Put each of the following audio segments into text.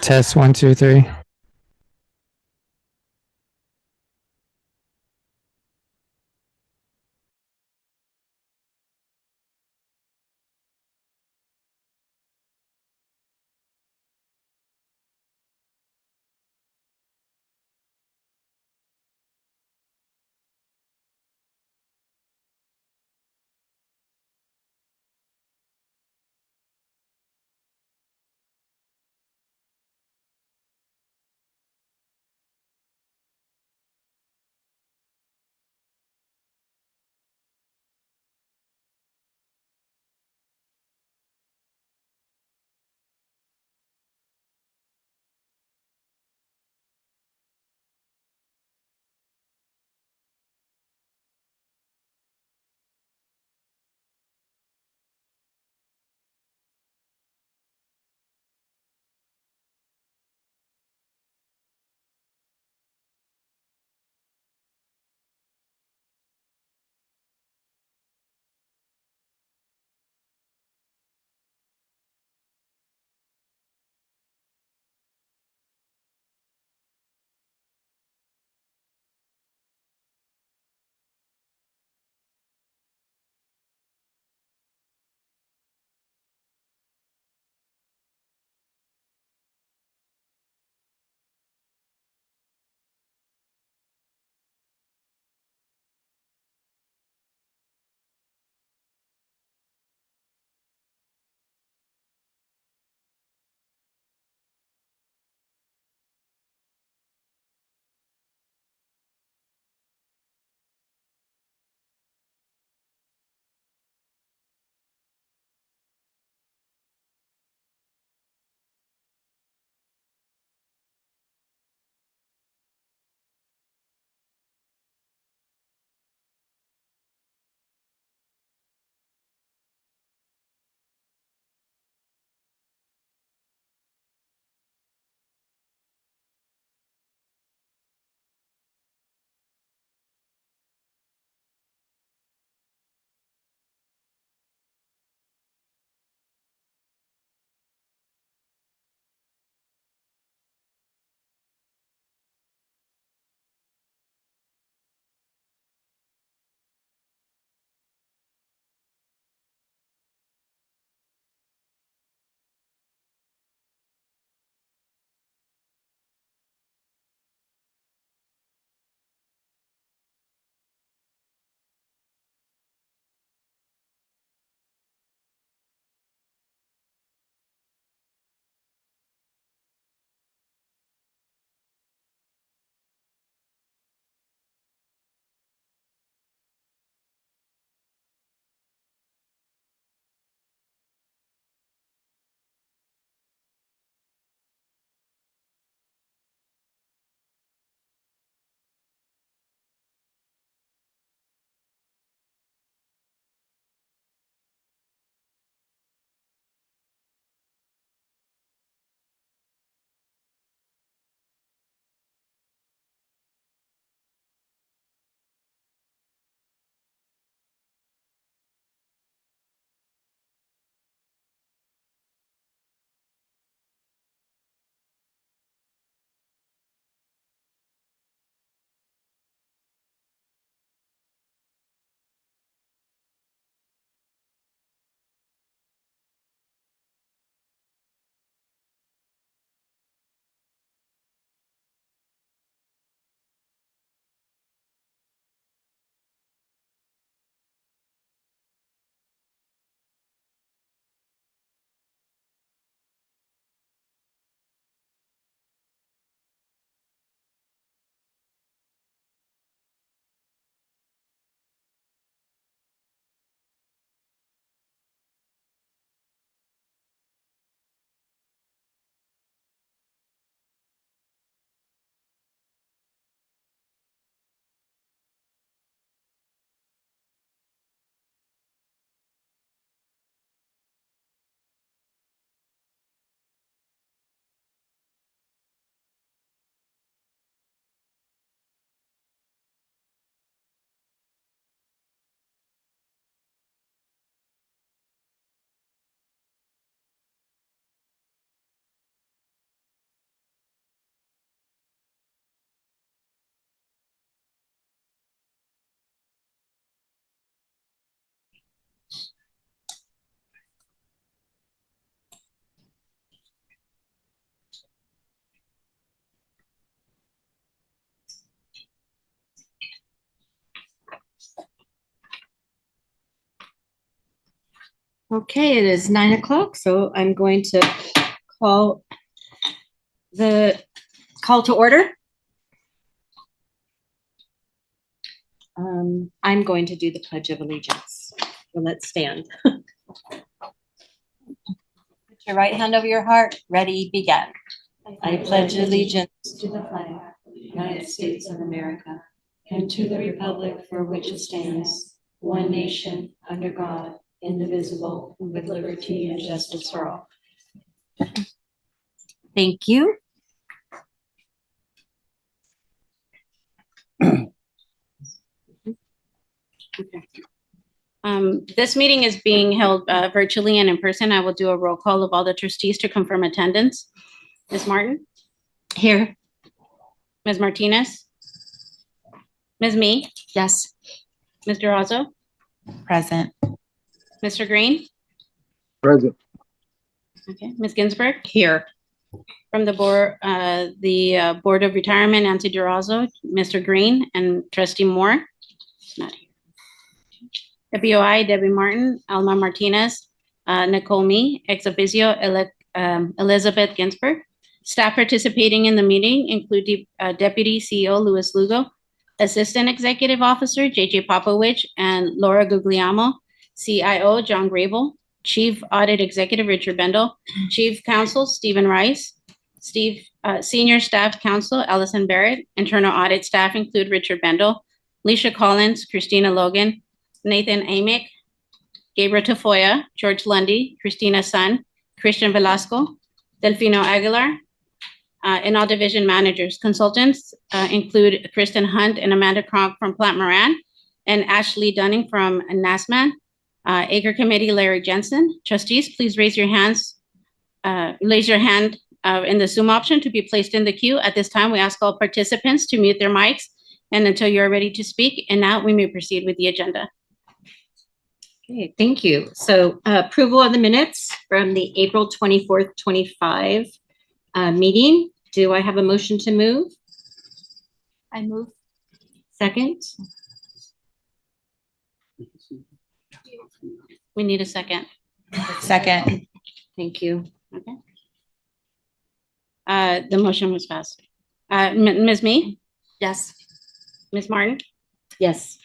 Test 1, 2, 3. Okay, it is 9 o'clock, so I'm going to call the call to order. I'm going to do the Pledge of Allegiance. So let's stand. Put your right hand over your heart. Ready, begin. I pledge allegiance to the flag of the United States of America and to the republic for which it stands, one nation, under God, indivisible, with liberty and justice for all. Thank you. This meeting is being held virtually and in person. I will do a roll call of all the trustees to confirm attendance. Ms. Martin? Here. Ms. Martinez? Ms. Me? Yes. Mr. Durazo? Present. Mr. Green? Present. Okay. Ms. Ginsburg? Here. From the Board of Retirement, Nancy Durazo, Mr. Green, and Trustee Moore? Not here. WOI, Debbie Martin, Alma Martinez, Nicole Me, ex officio, Elizabeth Ginsburg. Staff participating in the meeting include Deputy CEO Luis Lugo, Assistant Executive Officer JJ Popovich and Laura Guglielmo, CIO John Grable, Chief Audit Executive Richard Bendel, Chief Counsel Stephen Rice, Senior Staff Counsel Allison Barrett. Internal Audit staff include Richard Bendel, Leisha Collins, Christina Logan, Nathan Amick, Gabriel Tafoya, George Lundy, Christina Sun, Christian Velasco, Delfino Aguilar, and all division managers. Consultants include Kristen Hunt and Amanda Kronk from Plant Moran, and Ashley Dunning from NASMAN. Acre Committee, Larry Jensen. Trustees, please raise your hands. Raise your hand in the Zoom option to be placed in the queue. At this time, we ask all participants to mute their mics and until you're ready to speak. And now we may proceed with the agenda. Okay, thank you. So approval of the minutes from the April 24th, 25 meeting. Do I have a motion to move? I move. Second? We need a second. Second. Thank you. Okay. The motion was passed. Ms. Me? Yes. Ms. Martin? Yes.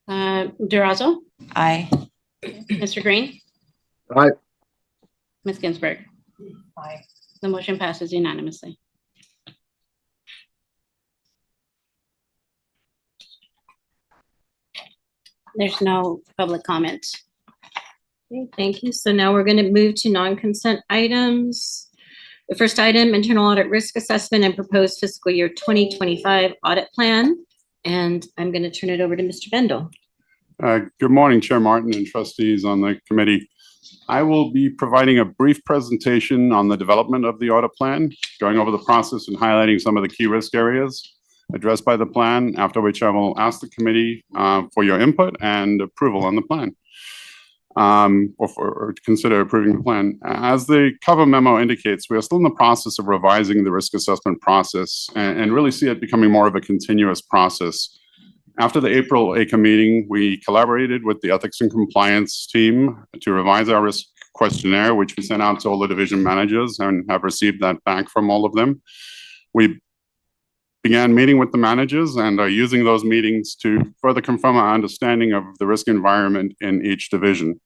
Durazo? Aye. Mr. Green? Aye. Ms. Ginsburg? Aye. The motion passes unanimously. There's no public comments. Okay, thank you. So now we're going to move to non-consent items. The first item, internal audit risk assessment and proposed fiscal year 2025 audit plan. And I'm going to turn it over to Mr. Bendel. Good morning, Chair Martin and trustees on the committee. I will be providing a brief presentation on the development of the audit plan, going over the process and highlighting some of the key risk areas addressed by the plan, after which I will ask the committee for your input and approval on the plan, or to consider approving the plan. As the cover memo indicates, we are still in the process of revising the risk assessment process and really see it becoming more of a continuous process. After the April ACA meeting, we collaborated with the ethics and compliance team to revise our risk questionnaire, which we sent out to all the division managers and have received that back from all of them. We began meeting with the managers and are using those meetings to further confirm our understanding of the risk environment in each division.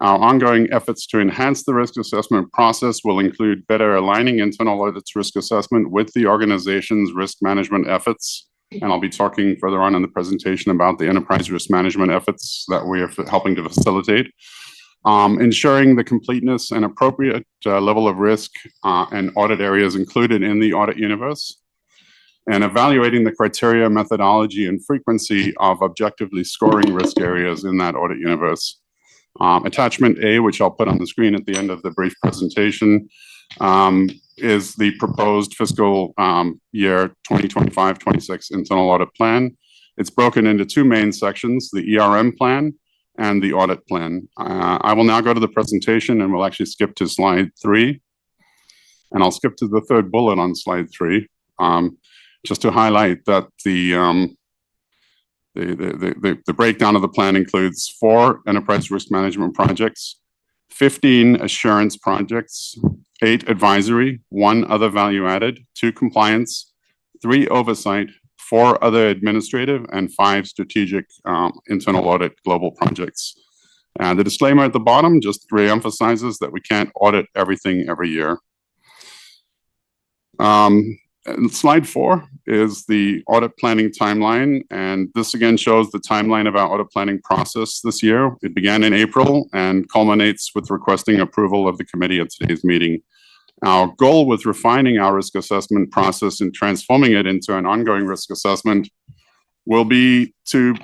Our ongoing efforts to enhance the risk assessment process will include better aligning internal audit's risk assessment with the organization's risk management efforts. And I'll be talking further on in the presentation about the enterprise risk management efforts that we are helping to facilitate. Ensuring the completeness and appropriate level of risk and audit areas included in the audit universe. And evaluating the criteria, methodology, and frequency of objectively scoring risk areas in that audit universe. Attachment A, which I'll put on the screen at the end of the brief presentation, is the proposed fiscal year 2025-26 internal audit plan. It's broken into two main sections, the ERM plan and the audit plan. I will now go to the presentation and we'll actually skip to slide 3. And I'll skip to the third bullet on slide 3, just to highlight that the The breakdown of the plan includes 4 enterprise risk management projects, 15 assurance projects, 8 advisory, 1 other value added, 2 compliance, 3 oversight, 4 other administrative, and 5 strategic internal audit global projects. The disclaimer at the bottom just reemphasizes that we can't audit everything every year. And slide 4 is the audit planning timeline, and this again shows the timeline of our audit planning process this year. It began in April and culminates with requesting approval of the committee at today's meeting. Our goal with refining our risk assessment process and transforming it into an ongoing risk assessment will be to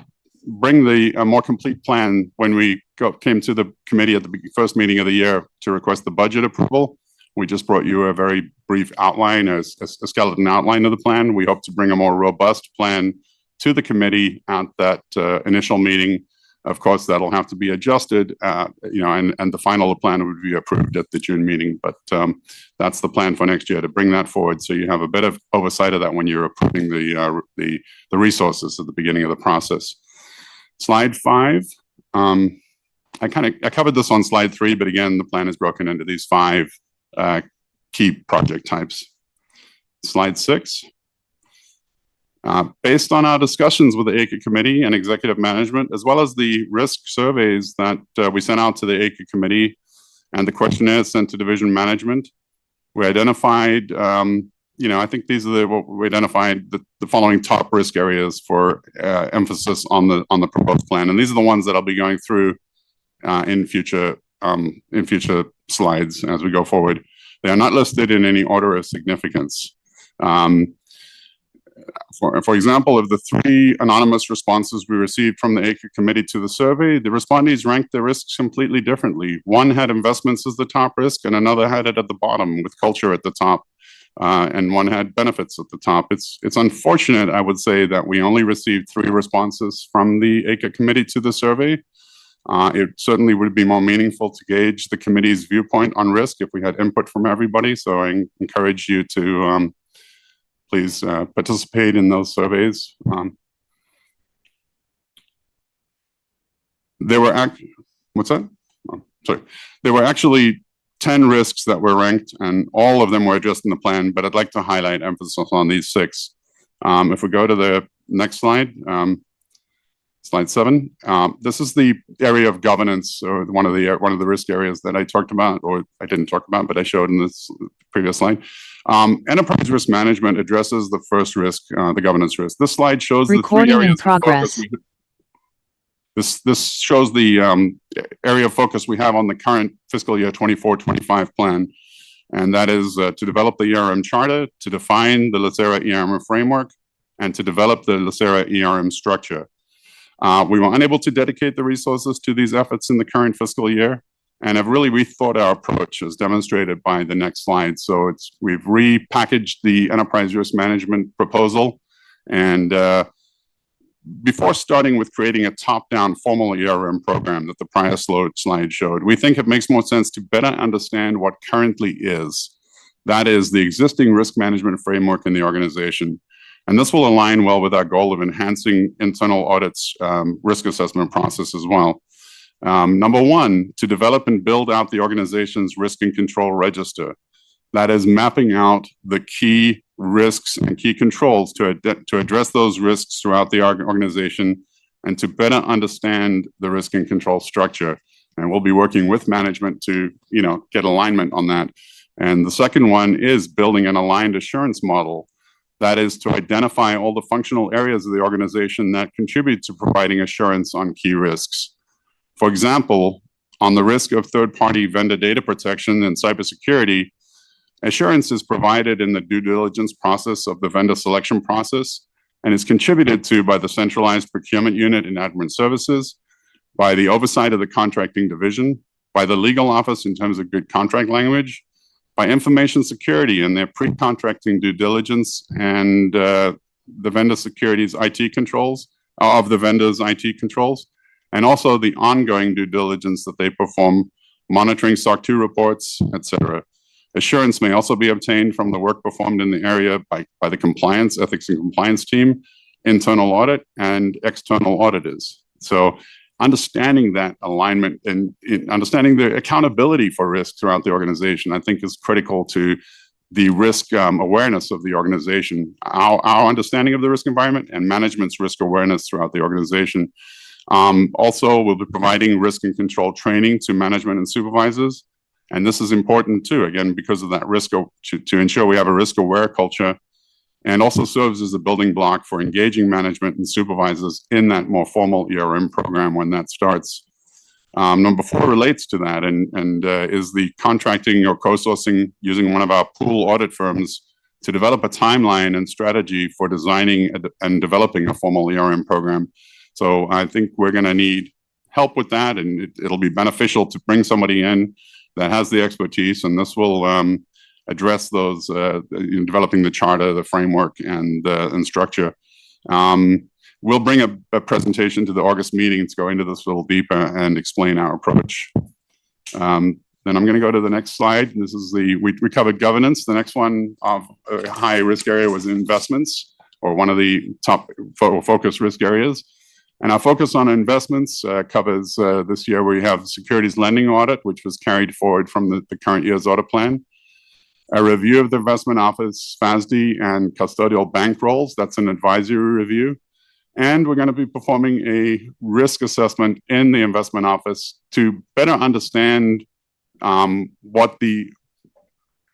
bring a more complete plan when we came to the committee at the first meeting of the year to request the budget approval. We just brought you a very brief outline, a skeleton outline of the plan. We hope to bring a more robust plan to the committee at that initial meeting. Of course, that'll have to be adjusted, and the final plan would be approved at the June meeting. But that's the plan for next year, to bring that forward so you have a bit of oversight of that when you're approving the resources at the beginning of the process. Slide 5. I covered this on slide 3, but again, the plan is broken into these 5 key project types. Slide 6. Based on our discussions with the ACA committee and executive management, as well as the risk surveys that we sent out to the ACA committee and the questionnaires sent to division management, we identified, I think these are what we identified the following top risk areas for emphasis on the proposed plan, and these are the ones that I'll be going through in future slides as we go forward. They are not listed in any order of significance. For example, of the 3 anonymous responses we received from the ACA committee to the survey, the respondees ranked their risks completely differently. One had investments as the top risk, and another had it at the bottom with culture at the top, and one had benefits at the top. It's unfortunate, I would say, that we only received 3 responses from the ACA committee to the survey. It certainly would be more meaningful to gauge the committee's viewpoint on risk if we had input from everybody. So I encourage you to please participate in those surveys. There were There were actually 10 risks that were ranked, and all of them were addressed in the plan, but I'd like to highlight emphasis on these 6. If we go to the next slide, slide 7. This is the area of governance, or one of the risk areas that I talked about, or I didn't talk about, but I showed in this previous slide. Enterprise risk management addresses the first risk, the governance risk. This slide shows the 3 areas in progress. This shows the area of focus we have on the current fiscal year 24-25 plan, and that is to develop the ERM charter, to define the LACERA ERM framework, and to develop the LACERA ERM structure. We were unable to dedicate the resources to these efforts in the current fiscal year, and have really rethought our approach, as demonstrated by the next slide. So we've repackaged the enterprise risk management proposal, and before starting with creating a top-down formal ERM program that the prior slide showed, we think it makes more sense to better understand what currently is. That is the existing risk management framework in the organization. And this will align well with our goal of enhancing internal audits risk assessment process as well. Number 1, to develop and build out the organization's risk and control register. That is mapping out the key risks and key controls to address those risks throughout the organization and to better understand the risk and control structure. And we'll be working with management to, get alignment on that. And the second one is building an aligned assurance model. That is to identify all the functional areas of the organization that contribute to providing assurance on key risks. For example, on the risk of third-party vendor data protection and cybersecurity, assurance is provided in the due diligence process of the vendor selection process and is contributed to by the centralized procurement unit in admin services, by the oversight of the contracting division, by the legal office in terms of good contract language, by information security and their pre-contracting due diligence and the vendor security's IT controls, of the vendor's IT controls, and also the ongoing due diligence that they perform, monitoring SOC 2 reports, etc. Assurance may also be obtained from the work performed in the area by the compliance, ethics and compliance team, internal audit, and external auditors. So understanding that alignment and understanding the accountability for risk throughout the organization, I think, is critical to the risk awareness of the organization, our understanding of the risk environment and management's risk awareness throughout the organization. Also, we'll be providing risk and control training to management and supervisors. And this is important too, again, because of that risk, to ensure we have a risk-aware culture, and also serves as a building block for engaging management and supervisors in that more formal ERM program when that starts. Number 4 relates to that and is the contracting or co-sourcing using one of our pool audit firms to develop a timeline and strategy for designing and developing a formal ERM program. So I think we're going to need help with that, and it'll be beneficial to bring somebody in that has the expertise, and this will address those in developing the charter, the framework, and structure. We'll bring a presentation to the August meeting to go into this a little deeper and explain our approach. Then I'm going to go to the next slide. This is we covered governance. The next one of a high risk area was investments, or one of the top focus risk areas. And our focus on investments covers this year we have securities lending audit, which was carried forward from the current year's audit plan. A review of the investment office, FASD, and custodial bank roles. That's an advisory review. And we're going to be performing a risk assessment in the investment office to better understand what the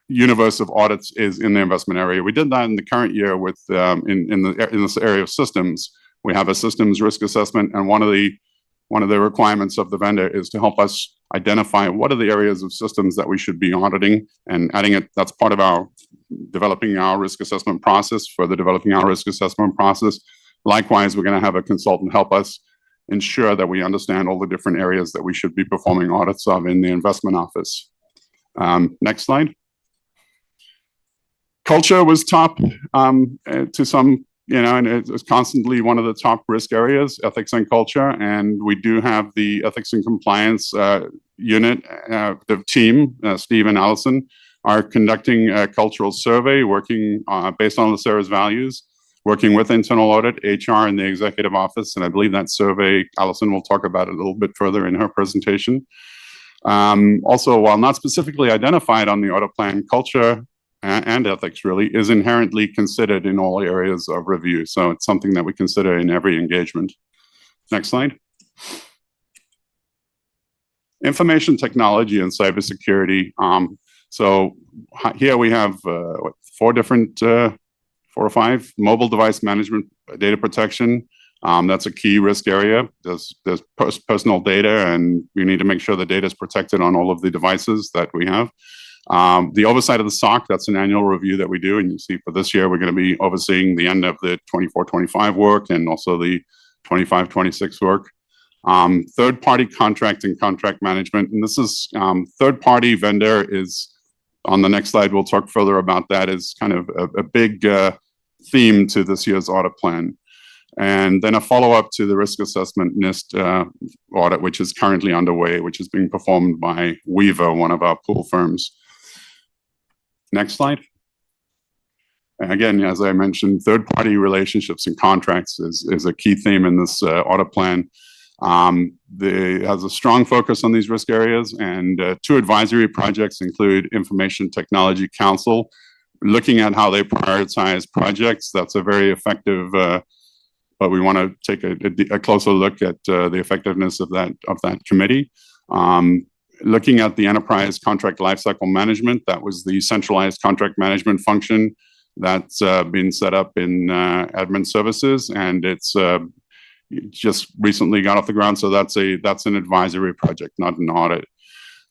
universe of audits is in the investment area. We did that in the current year with in this area of systems. We have a systems risk assessment, and one of the requirements of the vendor is to help us identify what are the areas of systems that we should be auditing and adding it. That's part of our developing our risk assessment process, further developing our risk assessment process. Likewise, we're going to have a consultant help us ensure that we understand all the different areas that we should be performing audits of in the investment office. Next slide. Culture was top to some, and it was constantly one of the top risk areas, ethics and culture. And we do have the ethics and compliance unit, the team, Steve and Allison, are conducting a cultural survey, working based on LACERA's values, working with internal audit, HR, and the executive office. And I believe that survey, Allison will talk about it a little bit further in her presentation. Also, while not specifically identified on the audit plan, culture and ethics really is inherently considered in all areas of review. So it's something that we consider in every engagement. Next slide. Information technology and cybersecurity. So here we have 4 or 5 mobile device management, data protection. That's a key risk area. There's personal data, and we need to make sure the data is protected on all of the devices that we have. The oversight of the SOC, that's an annual review that we do. And you see for this year, we're going to be overseeing the end of the 24-25 work and also the 25-26 work. Third-party contract and contract management. And this is third-party vendor is on the next slide. We'll talk further about that, is kind of a big theme to this year's audit plan. And then a follow-up to the risk assessment NIST audit, which is currently underway, which is being performed by Weaver, one of our pool firms. Next slide. Again, as I mentioned, third-party relationships and contracts is a key theme in this audit plan. It has a strong focus on these risk areas, and 2 advisory projects include Information Technology Council, looking at how they prioritize projects. That's a very effective, but we want to take a closer look at the effectiveness of that committee. Looking at the enterprise contract lifecycle management, that was the centralized contract management function that's been set up in admin services, and it's just recently got off the ground. So that's an advisory project, not an audit.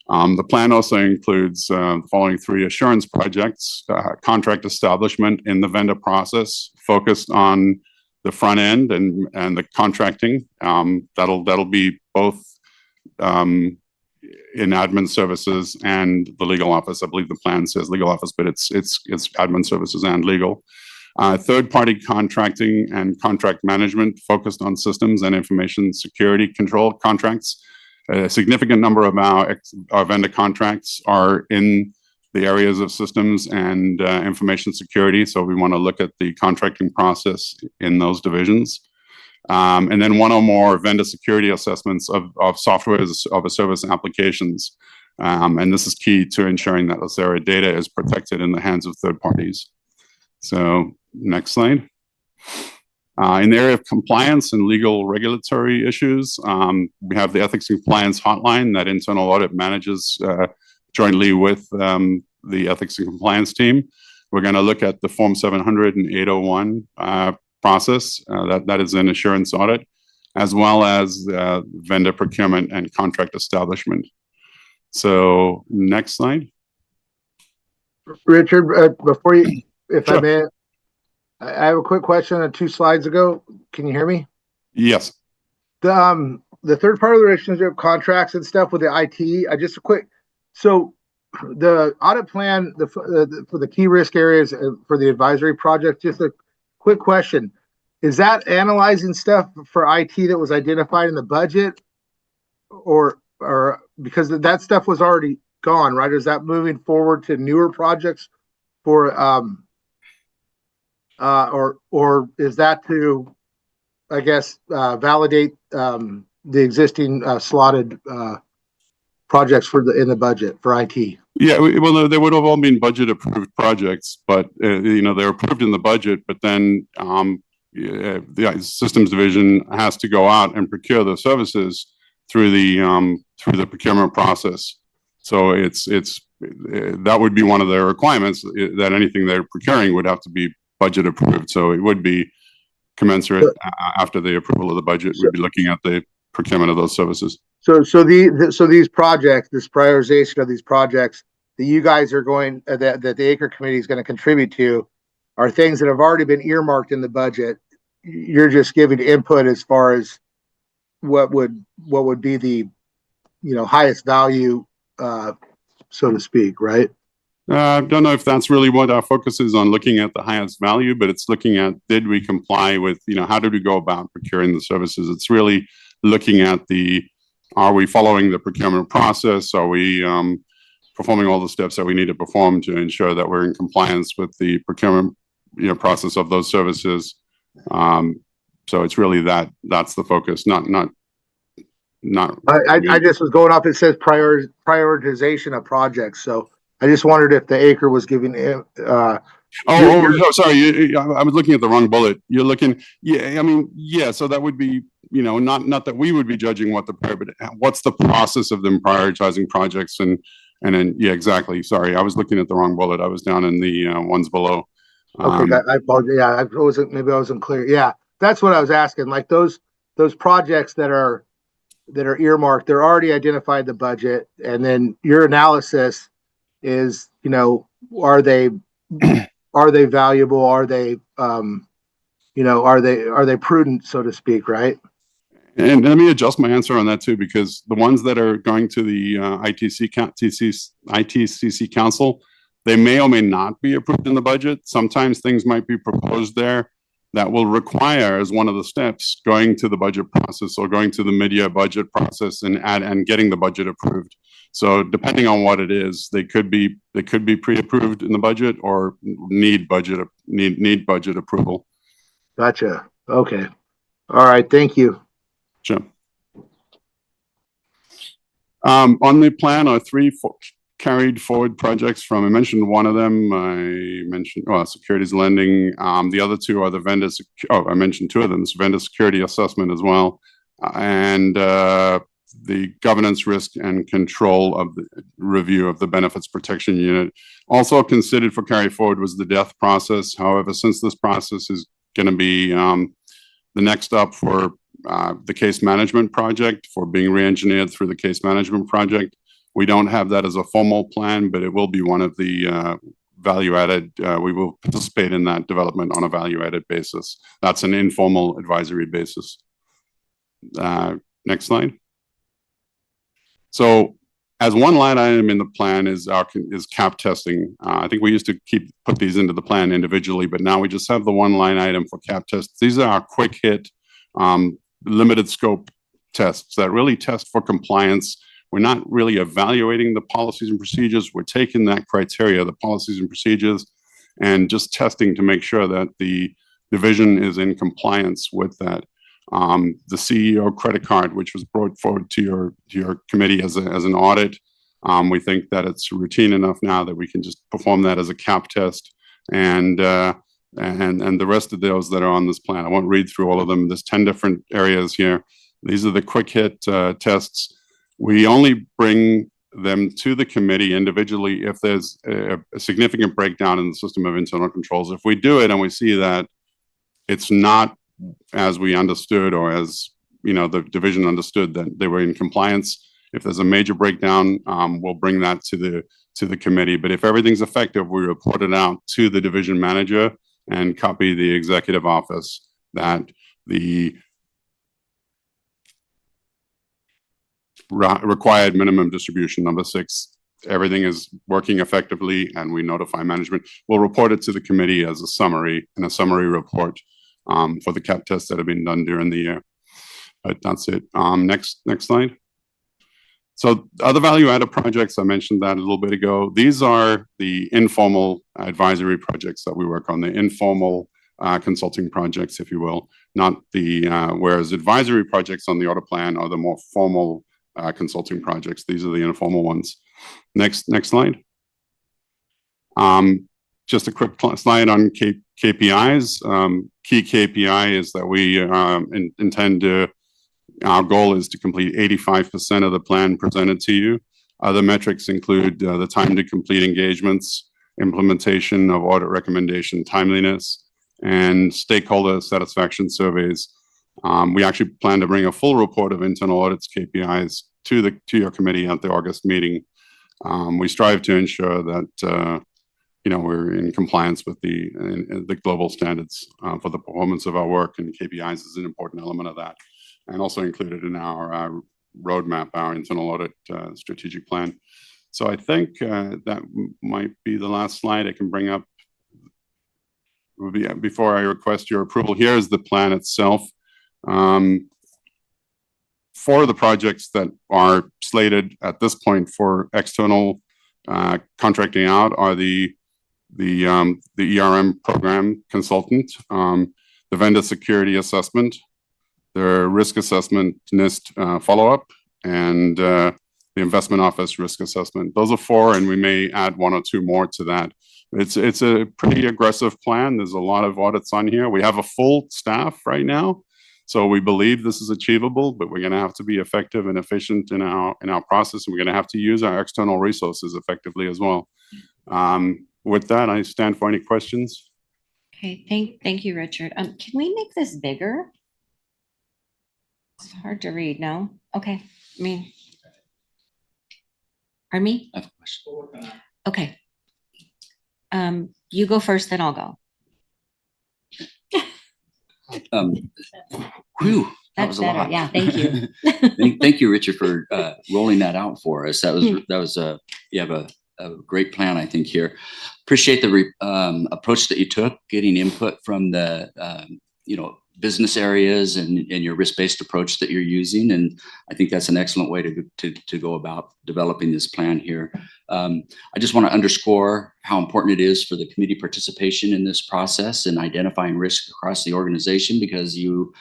The plan also includes the following 3 assurance projects: contract establishment in the vendor process, focused on the front end and the contracting. That'll be both in admin services and the legal office. I believe the plan says legal office, but it's admin services and legal. Third-party contracting and contract management focused on systems and information security control contracts. A significant number of our vendor contracts are in the areas of systems and information security. So we want to look at the contracting process in those divisions. And then one or more vendor security assessments of software as a service applications. And this is key to ensuring that LACERA data is protected in the hands of third parties. So next slide. In the area of compliance and legal regulatory issues, we have the ethics and compliance hotline that internal audit manages jointly with the ethics and compliance team. We're going to look at the Form 700 and 801 process that is an assurance audit, as well as vendor procurement and contract establishment. So next slide. Richard, before you, if Sure. I may, I have a quick question on 2 slides ago. Can you hear me? Yes. The third party relationship contracts and stuff with the IT, so the audit plan for the key risk areas for the advisory project, just a quick question. Is that analyzing stuff for IT that was identified in the budget or because that stuff was already gone, right? Is that moving forward to newer projects for, or is that to, I guess, validate the existing slotted projects in the budget for IT? Yeah, well, they would have all been budget approved projects, but they're approved in the budget. But then the systems division has to go out and procure the services through the procurement process. So that would be one of their requirements, that anything they're procuring would have to be budget approved. So it would be commensurate after the approval of the budget. We'd be looking at the procurement of those services. So these projects, this prioritization of these projects that you guys are going, that the ACRE committee is going to contribute to, are things that have already been earmarked in the budget. You're just giving input as far as what would be the highest value, so to speak, right? I don't know if that's really what our focus is on, looking at the highest value, but it's looking at, did we comply with, how did we go about procuring the services? It's really looking at are we following the procurement process? Are we performing all the steps that we need to perform to ensure that we're in compliance with the procurement process of those services? So it's really that's the focus, not. I just was going off. It says prioritization of projects, so I just wondered if the ACRE was giving. No, sorry. I was looking at the wrong bullet. You're looking. Yeah, I mean, yeah. So that would be, not that we would be judging what but what's the process of them prioritizing projects and then yeah, exactly. Sorry, I was looking at the wrong bullet. I was down in the ones below. Okay, I apologize. Yeah, maybe I wasn't clear. Yeah, that's what I was asking. Like those projects that are earmarked, they're already identified the budget, and then your analysis is, are they valuable? Are they, are they prudent, so to speak, right? And let me adjust my answer on that too, because the ones that are going to the ITCC Council, they may or may not be approved in the budget. Sometimes things might be proposed there that will require, as one of the steps, going to the budget process or going to the mid-year budget process and getting the budget approved. So depending on what it is, they could be pre-approved in the budget or need budget approval. Gotcha. Okay. All right. Thank you. Sure. On the plan are 3 carried forward projects from, I mentioned one of them. I mentioned securities lending. The other 2 are the vendors. I mentioned 2 of them. This vendor security assessment as well, and the governance, risk, and control of the review of the benefits protection unit. Also considered for carry forward was the death process. However, since this process is going to be the next up for the case management project, for being re-engineered through the case management project, we don't have that as a formal plan, but it will be one of the value-added. We will participate in that development on a value-added basis. That's an informal advisory basis. Next slide. So as one line item in the plan is cap testing. I think we used to put these into the plan individually, but now we just have the one line item for cap tests. These are our quick hit, limited scope tests that really test for compliance we're not really evaluating the policies and procedures. We're taking that criteria, the policies and procedures, and just testing to make sure that the division is in compliance with that. The CEO credit card, which was brought forward to your committee as an audit, we think that it's routine enough now that we can just perform that as a cap test, and the rest of those that are on this plan. I won't read through all of them. There's 10 different areas here. These are the quick hit tests. We only bring them to the committee individually if there's a significant breakdown in the system of internal controls. If we do it and we see that it's not as we understood, or as the division understood that they were in compliance, if there's a major breakdown, we'll bring that to the committee. But if everything's effective, we report it out to the division manager and copy the executive office that the required minimum distribution, number 6, everything is working effectively, and we notify management. We'll report it to the committee as a summary, and a summary report for the cap tests that have been done during the year. But that's it. Next slide. So other value-added projects, I mentioned that a little bit ago. These are the informal advisory projects that we work on, the informal consulting projects, if you will, not the, whereas advisory projects on the audit plan are the more formal consulting projects. These are the informal ones. Next slide. Just a quick slide on KPIs. Key KPI is that we intend to, our goal is to complete 85% of the plan presented to you. Other metrics include the time to complete engagements, implementation of audit recommendation timeliness, and stakeholder satisfaction surveys. We actually plan to bring a full report of internal audits KPIs to your committee at the August meeting. We strive to ensure that we're in compliance with the global standards for the performance of our work, and KPIs is an important element of that, and also included in our roadmap, our internal audit strategic plan. So I think that might be the last slide I can bring up. Before I request your approval, here is the plan itself. 4 of the projects that are slated at this point for external contracting out are the ERM program consultant, the vendor security assessment, the risk assessment NIST follow-up, and the investment office risk assessment. Those are 4, and we may add 1 or 2 more to that. It's a pretty aggressive plan. There's a lot of audits on here. We have a full staff right now, so we believe this is achievable, but we're going to have to be effective and efficient in our process, and we're going to have to use our external resources effectively as well. With that, I stand for any questions. Okay, thank you, Richard. Can we make this bigger? It's hard to read, no? Okay, pardon me? I have a question. Okay. You go first, then I'll go. Whew, that That's was a better. lot. Yeah, thank you. Thank you, Richard, for rolling that out for us. You have a great plan, I think, here. Appreciate the approach that you took, getting input from the business areas and your risk-based approach that you're using, and I think that's an excellent way to go about developing this plan here. I just want to underscore how important it is for the committee participation in this process and identifying risk across the organization, because you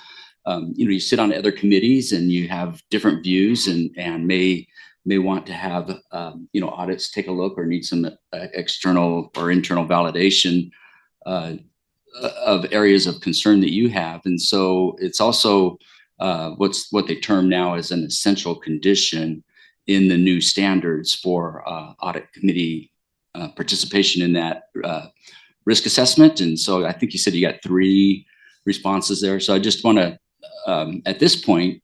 sit on other committees and you have different views and may want to have audits take a look or need some external or internal validation of areas of concern that you have. And so it's also what they term now as an essential condition in the new standards for audit committee participation in that risk assessment. And so I think you said you got 3 responses there. So I just want to, at this point,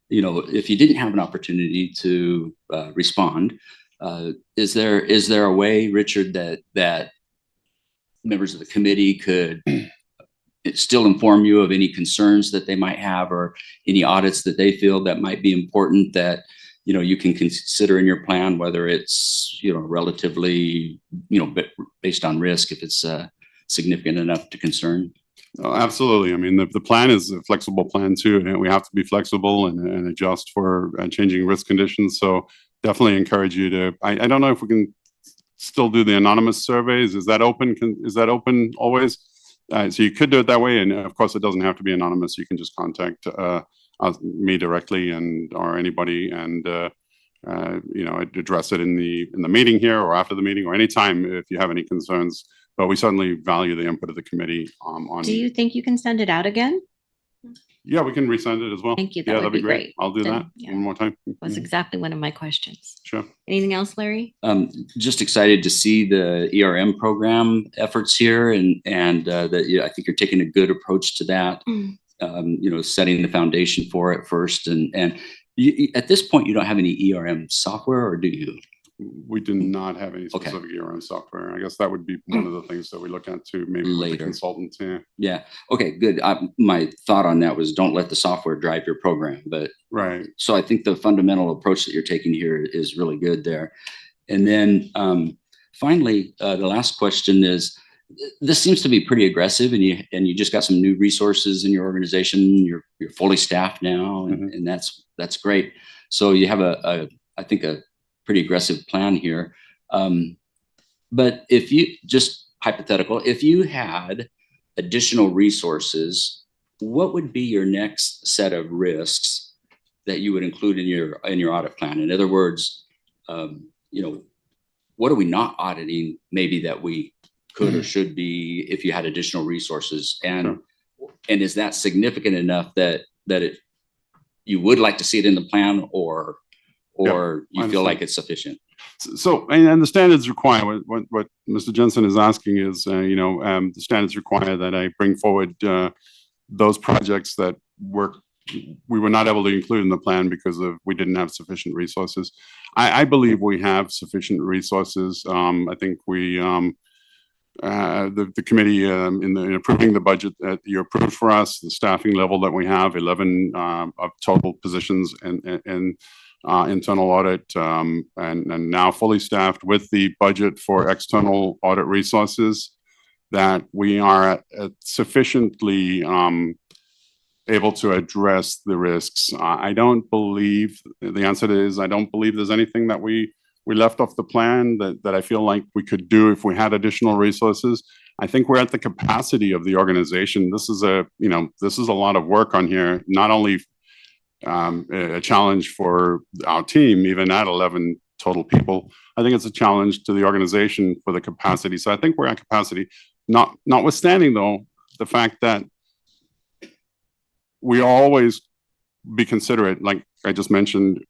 if you didn't have an opportunity to respond, is there a way, Richard, that members of the committee could still inform you of any concerns that they might have, or any audits that they feel that might be important that you can consider in your plan, whether it's relatively based on risk, if it's significant enough to concern? Oh, absolutely. I mean, the plan is a flexible plan too, and we have to be flexible and adjust for changing risk conditions. So definitely encourage you to, I don't know if we can still do the anonymous surveys. Is that open? Is that open always? So you could do it that way. And of course, it doesn't have to be anonymous. You can just contact me directly or anybody and, address it in the meeting here or after the meeting or anytime if you have any concerns. But we certainly value the input of the committee on. Do you think you can send it out again? Yeah, we can resend it as well. Thank you. Yeah, That that'd would be great. I'll do Then, that yeah, one more time. was exactly one of my questions. Sure. Anything else, Larry? Just excited to see the ERM program efforts here and that I think you're taking a good approach to that. Setting the foundation for it first. And you, at this point, you don't have any ERM software, or do you? We do not have any specific ERM software. I guess that would be one of the things that we look at too, maybe with the consultants. Yeah. Yeah. Okay, good. My thought on that was don't let the software drive your program. But right. So I think the fundamental approach that you're taking here is really good there. And then finally, the last question is, this seems to be pretty aggressive, and you just got some new resources in your organization. You're fully staffed now, and that's great. So you have I think a pretty aggressive plan here. But if you just hypothetical, if you had additional resources, what would be your next set of risks that you would include in your audit plan? In other words, what are we not auditing maybe that we could or should be if you had additional resources? And is that significant enough that you would like to see it in the plan, or you feel like it's sufficient? So, and the standards require what Mr. Jensen is asking is, the standards require that I bring forward those projects that we were not able to include in the plan because we didn't have sufficient resources. I believe we have sufficient resources. I think the committee in approving the budget that you approved for us, the staffing level that we have, 11 of total positions and internal audit, and now fully staffed with the budget for external audit resources, that we are sufficiently able to address the risks. I don't believe, the answer is, I don't believe there's anything that we left off the plan that I feel like we could do if we had additional resources. I think we're at the capacity of the organization. This is a lot of work on here, not only a challenge for our team, even at 11 total people. I think it's a challenge to the organization for the capacity. So I think we're at capacity, notwithstanding though, the fact that we always be considerate, like I just mentioned,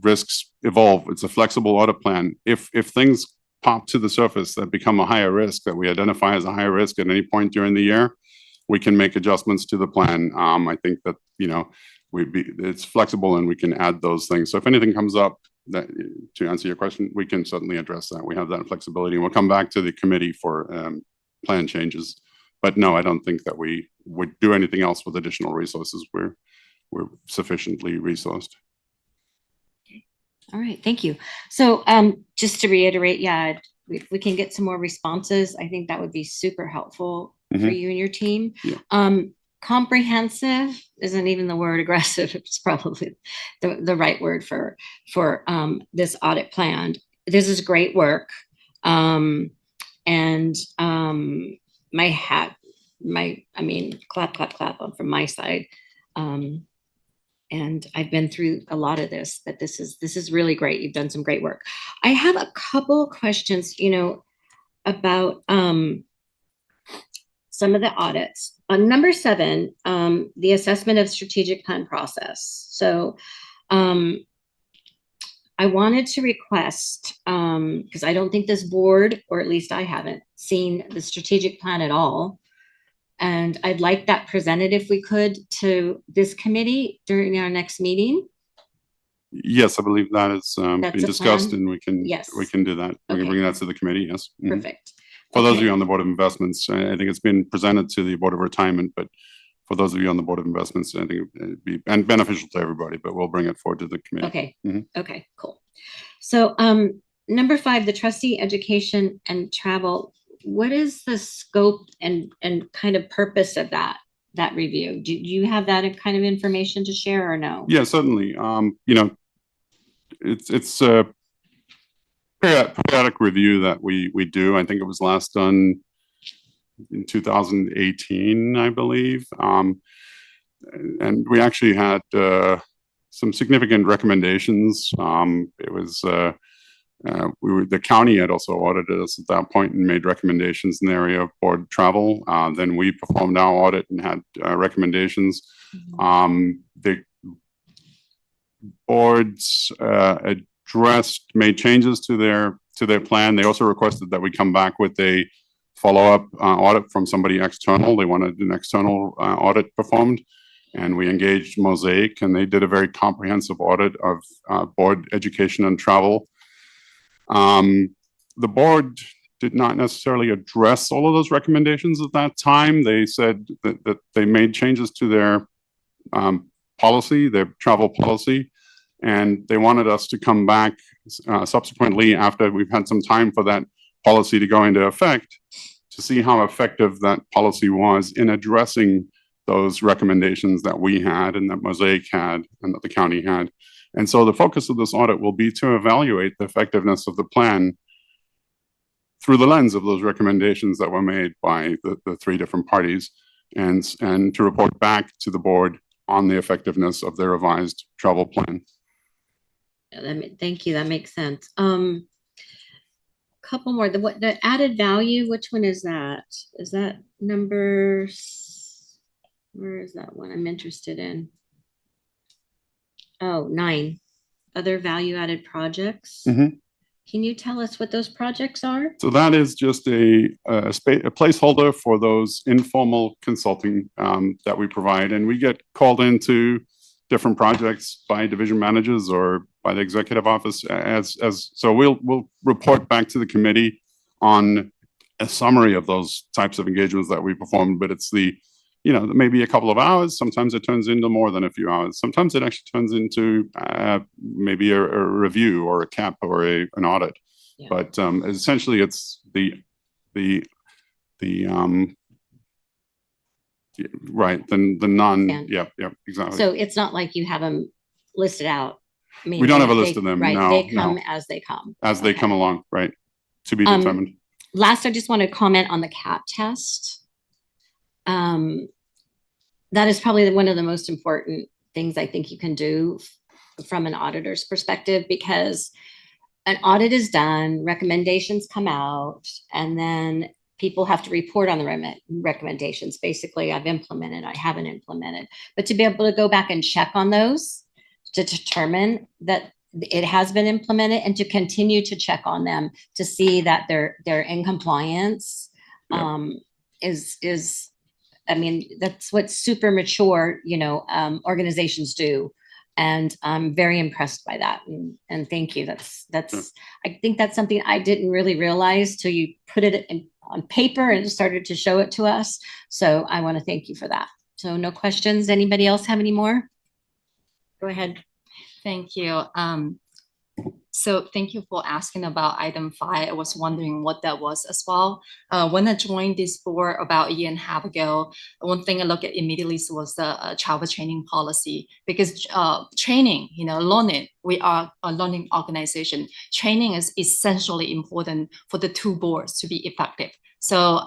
risks evolve. It's a flexible audit plan. If things pop to the surface that become a higher risk, that we identify as a higher risk at any point during the year, we can make adjustments to the plan. I think that, it's flexible and we can add those things. So if anything comes up, to answer your question, we can certainly address that. We have that flexibility, and we'll come back to the committee for plan changes. But no, I don't think that we would do anything else with additional resources. We're sufficiently resourced. Okay. All right, thank you. So just to reiterate, if we can get some more responses, I think that would be super helpful for you and your team. Yeah. Comprehensive isn't even the word. Aggressive, it's probably the right word for this audit plan. This is great work. My hat, clap on from my side. And I've been through a lot of this, but this is really great. You've done some great work. I have a couple of questions, about some of the audits. On number 7, the assessment of strategic plan process. So I wanted to request, because I don't think this board, or at least I haven't seen the strategic plan at all. And I'd like that presented, if we could, to this committee during our next meeting. Yes, I believe that is been discussed, and we can do that. We can bring that to the committee. Yes. Perfect. For those of you on the Board of Investments, I think it's been presented to the Board of Retirement, but for those of you on the Board of Investments, I think it'd be beneficial to everybody, but we'll bring it forward to the committee. Okay. Okay, cool. So number 5, the trustee education and travel. What is the scope and kind of purpose of that review? Do you have that kind of information to share, or no? Yeah, certainly. it's a periodic review that we do. I think it was last done in 2018, I believe. And we actually had some significant recommendations. It was the county had also audited us at that point and made recommendations in the area of board travel. Then we performed our audit and had recommendations. The boards made changes to their plan. They also requested that we come back with a follow-up audit from somebody external. They wanted an external audit performed, and we engaged Mosaic, and they did a very comprehensive audit of board education and travel. The board did not necessarily address all of those recommendations at that time. They said that they made changes to their policy, their travel policy, and they wanted us to come back subsequently after we've had some time for that policy to go into effect to see how effective that policy was in addressing those recommendations that we had and that Mosaic had and that the county had. And so the focus of this audit will be to evaluate the effectiveness of the plan through the lens of those recommendations that were made by the three different parties, and to report back to the board on the effectiveness of their revised travel plan. Thank you. That makes sense. Couple more. The added value, which one is that? Is that number? Where is that one? I'm interested in. Oh, 9. Other value added projects. Mm-hmm. Can you tell us what those projects are? So that is just a placeholder for those informal consulting that we provide, and we get called into different projects by division managers or by the executive office so we'll report back to the committee on a summary of those types of engagements that we performed, but it's maybe a couple of hours. Sometimes it turns into more than a few hours. Sometimes it actually turns into maybe a review or a cap or an audit. Yeah. But essentially it's the right, the non, yeah, exactly. So it's not like you have them listed out. I mean, we don't have a list of them. Right, no, they come as they come. As they come along, right, to be determined. Last, I just want to comment on the CAP test. That is probably one of the most important things I think you can do from an auditor's perspective, because an audit is done, recommendations come out, and then people have to report on the recommendations. Basically, I've implemented, I haven't implemented. But to be able to go back and check on those to determine that it has been implemented and to continue to check on them to see that they're in compliance is I mean, that's what super mature, organizations do. And I'm very impressed by that. And thank you. I think that's something I didn't really realize till you put it on paper and started to show it to us. So I want to thank you for that. So no questions. Anybody else have any more? Go ahead. Thank you. So thank you for asking about item 5. I was wondering what that was as well. When I joined this board about a year and a half ago, one thing I looked at immediately was the travel training policy, because training, learning, we are a learning organization. Training is essentially important for the two boards to be effective. So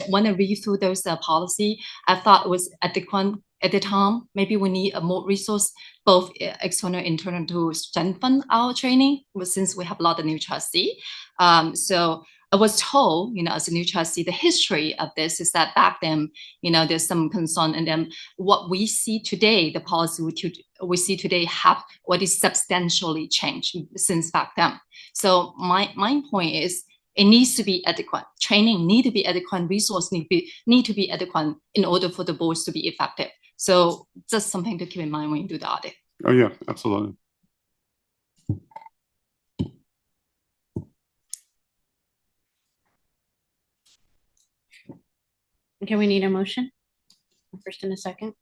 when I read through those policy, I thought it was adequate at the time. Maybe we need a more resource, both external and internal, to strengthen our training, since we have a lot of new trustee. So I was told, as a new trustee, the history of this is that back then, there's some concern, and then what we see today, the policy we see today have what is substantially changed since back then. So my point is, it needs to be adequate. Training need to be adequate. Resource need to be adequate in order for the boards to be effective. So just something to keep in mind when you do the audit. Oh yeah, absolutely. Okay, we need a motion. First and a second.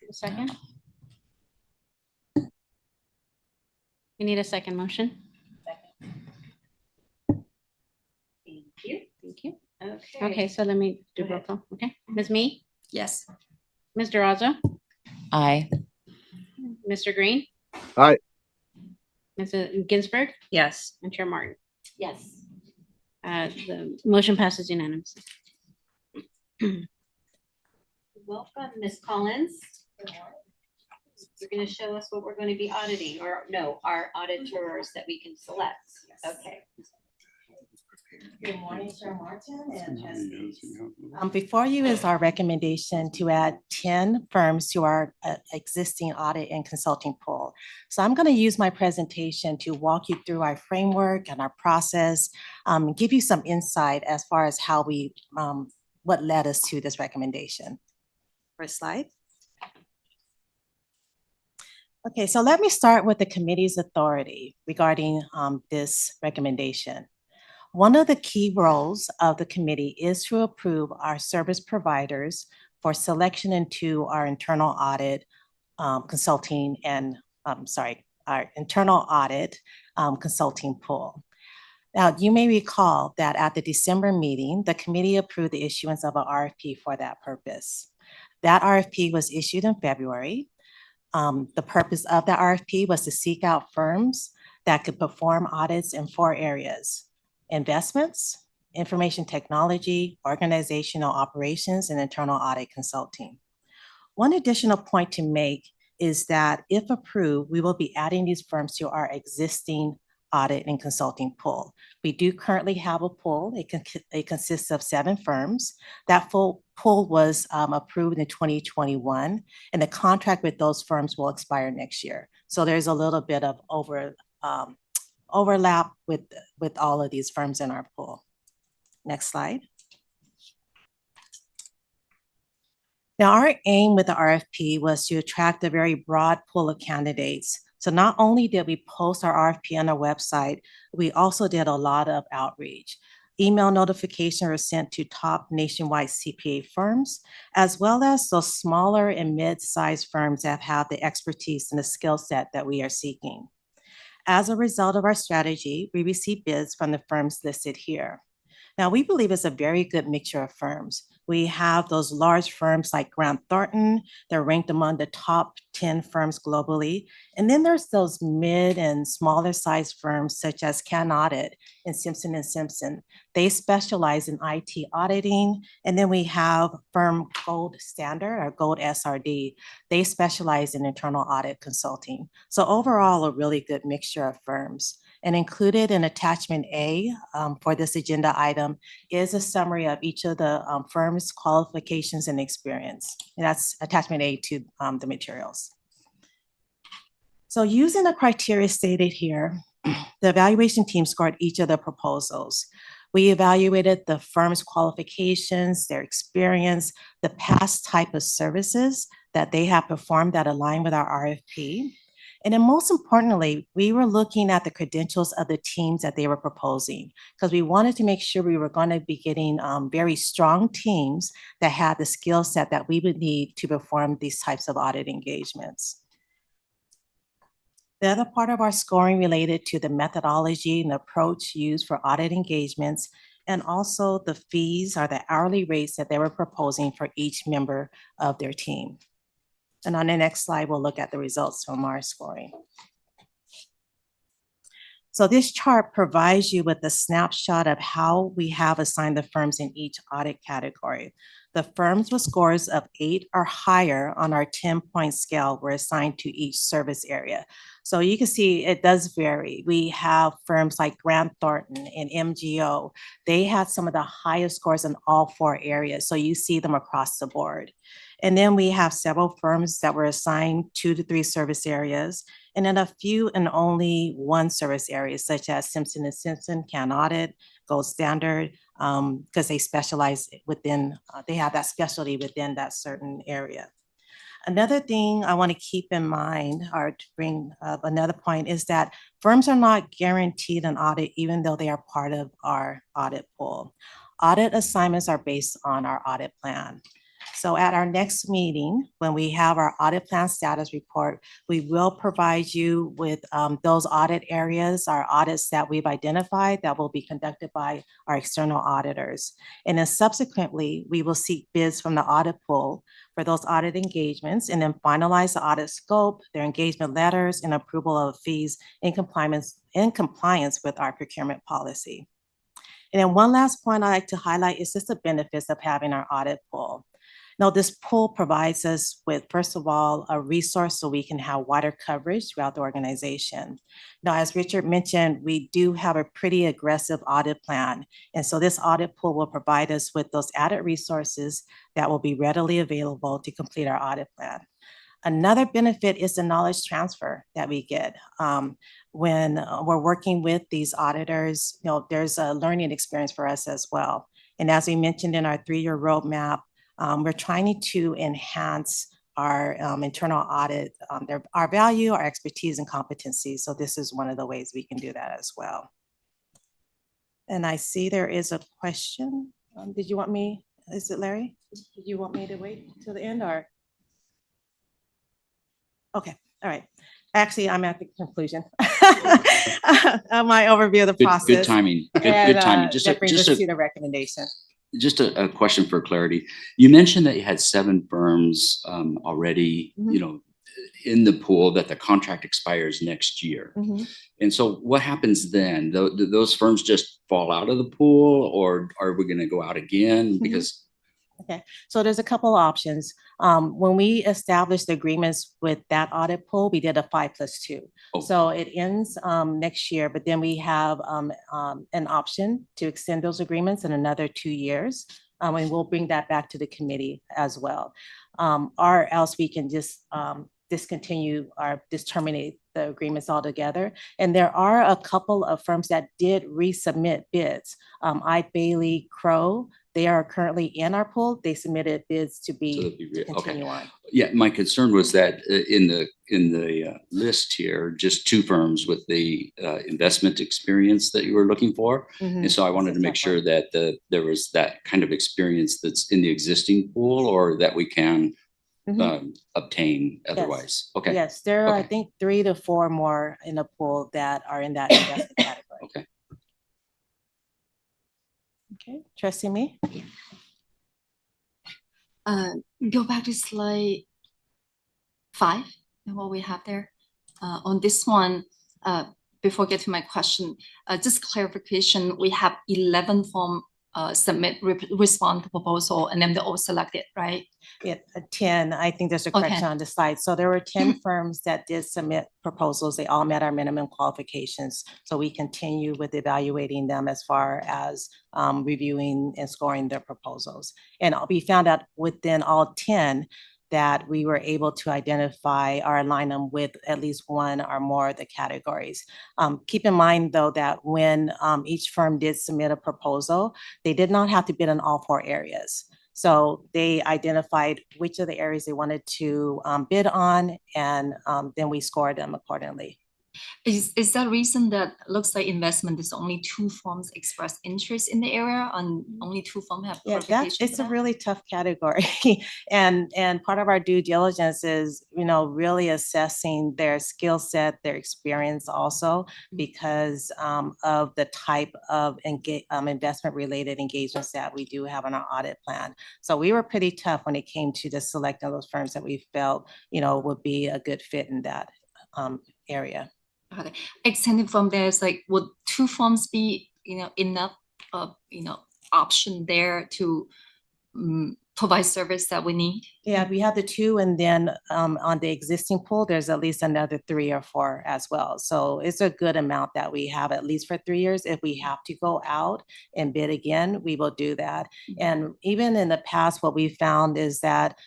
A second. We need a second motion. Thank you. Thank you. Okay. Okay, so let me do roll call. Okay, Ms. Me, Yes. Ms. Durazo, Aye. Mr. Green? Aye. Mrs. Ginsburg? Yes. And Chair Martin. Yes. The motion passes unanimously. Welcome, Ms. Collins. You're going to show us what we're going to be auditing, or no, our auditors that we can select. Okay. Good morning, Chair Martin and trustees. Before you is our recommendation to add 10 firms to our existing audit and consulting pool. So I'm going to use my presentation to walk you through our framework and our process, and give you some insight as far as how we, what led us to this recommendation. First slide. Okay, so let me start with the committee's authority regarding this recommendation. One of the key roles of the committee is to approve our service providers for selection into our internal audit consulting and, our internal audit consulting pool. Now, you may recall that at the December meeting, the committee approved the issuance of an RFP for that purpose. That RFP was issued in February. The purpose of the RFP was to seek out firms that could perform audits in 4 areas: investments, information technology, organizational operations, and internal audit consulting. One additional point to make is that if approved, we will be adding these firms to our existing audit and consulting pool. We do currently have a pool. It consists of 7 firms. That full pool was approved in 2021, and the contract with those firms will expire next year. So there's a little bit of overlap with all of these firms in our pool. Next slide. Now, our aim with the RFP was to attract a very broad pool of candidates. So not only did we post our RFP on our website, we also did a lot of outreach. Email notifications were sent to top nationwide CPA firms, as well as those smaller and mid-sized firms that have the expertise and the skill set that we are seeking. As a result of our strategy, we received bids from the firms listed here. Now, we believe it's a very good mixture of firms. We have those large firms like Grant Thornton. They're ranked among the top 10 firms globally. And then there's those mid and smaller sized firms such as Can Audit and Simpson & Simpson. They specialize in IT auditing. And then we have firm Gold Standard or Gold SRD. They specialize in internal audit consulting. So overall, a really good mixture of firms. And included in attachment A for this agenda item is a summary of each of the firm's qualifications and experience. And that's attachment A to the materials. So using the criteria stated here, the evaluation team scored each of the proposals. We evaluated the firm's qualifications, their experience, the past type of services that they have performed that align with our RFP. And then most importantly, we were looking at the credentials of the teams that they were proposing, because we wanted to make sure we were going to be getting very strong teams that had the skill set that we would need to perform these types of audit engagements. The other part of our scoring related to the methodology and approach used for audit engagements, and also the fees or the hourly rates that they were proposing for each member of their team. And on the next slide, we'll look at the results from our scoring. So this chart provides you with a snapshot of how we have assigned the firms in each audit category. The firms with scores of 8 or higher on our 10-point scale were assigned to each service area. So you can see it does vary. We have firms like Grant Thornton and MGO. They had some of the highest scores in all 4 areas. So you see them across the board. And then we have several firms that were assigned 2 to 3 service areas, and then a few and only 1 service area, such as Simpson & Simpson, Can Audit, Gold Standard, because they specialize within, they have that specialty within that certain area. Another thing I want to keep in mind, or to bring up another point, is that firms are not guaranteed an audit even though they are part of our audit pool. Audit assignments are based on our audit plan. So at our next meeting, when we have our audit plan status report, we will provide you with those audit areas, our audits that we've identified that will be conducted by our external auditors. And then subsequently, we will seek bids from the audit pool for those audit engagements and then finalize the audit scope, their engagement letters, and approval of fees in compliance with our procurement policy. And then one last point I'd like to highlight is just the benefits of having our audit pool. Now, this pool provides us with, first of all, a resource so we can have wider coverage throughout the organization. Now, as Richard mentioned, we do have a pretty aggressive audit plan. And so this audit pool will provide us with those added resources that will be readily available to complete our audit plan. Another benefit is the knowledge transfer that we get. When we're working with these auditors, there's a learning experience for us as well. And as we mentioned in our 3-year roadmap, we're trying to enhance our internal audit, our value, our expertise, and competency. So this is one of the ways we can do that as well. And I see there is a question. Did you want me, is it Larry? Did you want me to wait till the end or? Okay, all right. Actually, I'm at the conclusion of my overview of the process. Good timing. Good timing. That brings us to the recommendation. Just a question for clarity. You mentioned that you had 7 firms already, in the pool, that the contract expires next year. And so what happens then? Do those firms just fall out of the pool, or are we going to go out again? Because okay, so there's a couple options. When we established the agreements with that audit pool, we did a 5+2. Oh. So it ends next year, but then we have an option to extend those agreements in another 2 years. And we'll bring that back to the committee as well. Or else we can just discontinue or just terminate the agreements altogether. And there are a couple of firms that did resubmit bids. Bailey Crow, they are currently in our pool. They submitted bids to continue on. Yeah, my concern was that in the list here, just 2 firms with the investment experience that you were looking for. And so I wanted to make sure that there was that kind of experience that's in the existing pool, or that we can obtain otherwise. Yes. Okay. Yes, there are, I think, 3 to 4 more in the pool that are in that investment category. Okay. Okay, Trustee Me? Go back to slide 5 and what we have there. On this one, before I get to my question, just clarification, we have 11 form respond to proposal, and then they're all selected, right? Yeah, 10. I think there's a correction on the slide. So there were 10 firms that did submit proposals. They all met our minimum qualifications. So we continue with evaluating them as far as reviewing and scoring their proposals. And we found out within all 10 that we were able to identify or align them with at least one or more of the categories. Keep in mind, though, that when each firm did submit a proposal, they did not have to bid in all 4 areas. So they identified which of the areas they wanted to bid on, and then we scored them accordingly. Is that reason that looks like investment is only 2 firms express interest in the area, and only 2 firms have qualification? It's a really tough category. and part of our due diligence is, really assessing their skill set, their experience also, because of the type of investment related engagements that we do have on our audit plan. So we were pretty tough when it came to the selecting those firms that we felt, would be a good fit in that area. Okay. Extended from there is like, would 2 firms be, enough option there to provide service that we need? Yeah, we have the 2, and then on the existing pool, there's at least another 3 or 4 as well. So it's a good amount that we have at least for 3 years. If we have to go out and bid again, we will do that. And even in the past, what we found is that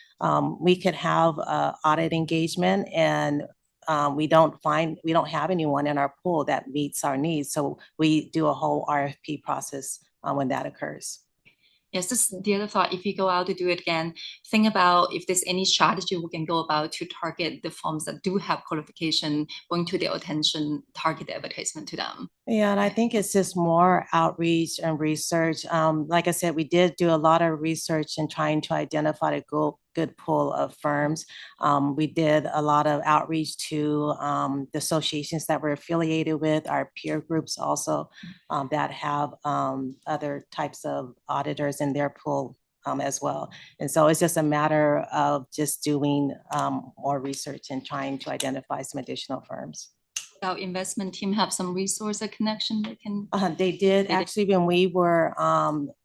we could have audit engagement, and we don't have anyone in our pool that meets our needs. So we do a whole RFP process when that occurs. Yes, this is the other thought. If you go out to do it again, think about if there's any strategy we can go about to target the firms that do have qualification, bring to their attention, target the advertisement to them. Yeah, and I think it's just more outreach and research. Like I said, we did do a lot of research in trying to identify a good pool of firms. We did a lot of outreach to the associations that we're affiliated with, our peer groups also that have other types of auditors in their pool as well. And so it's just a matter of just doing more research and trying to identify some additional firms. Our investment team have some resource or connection they can. They did actually, when we were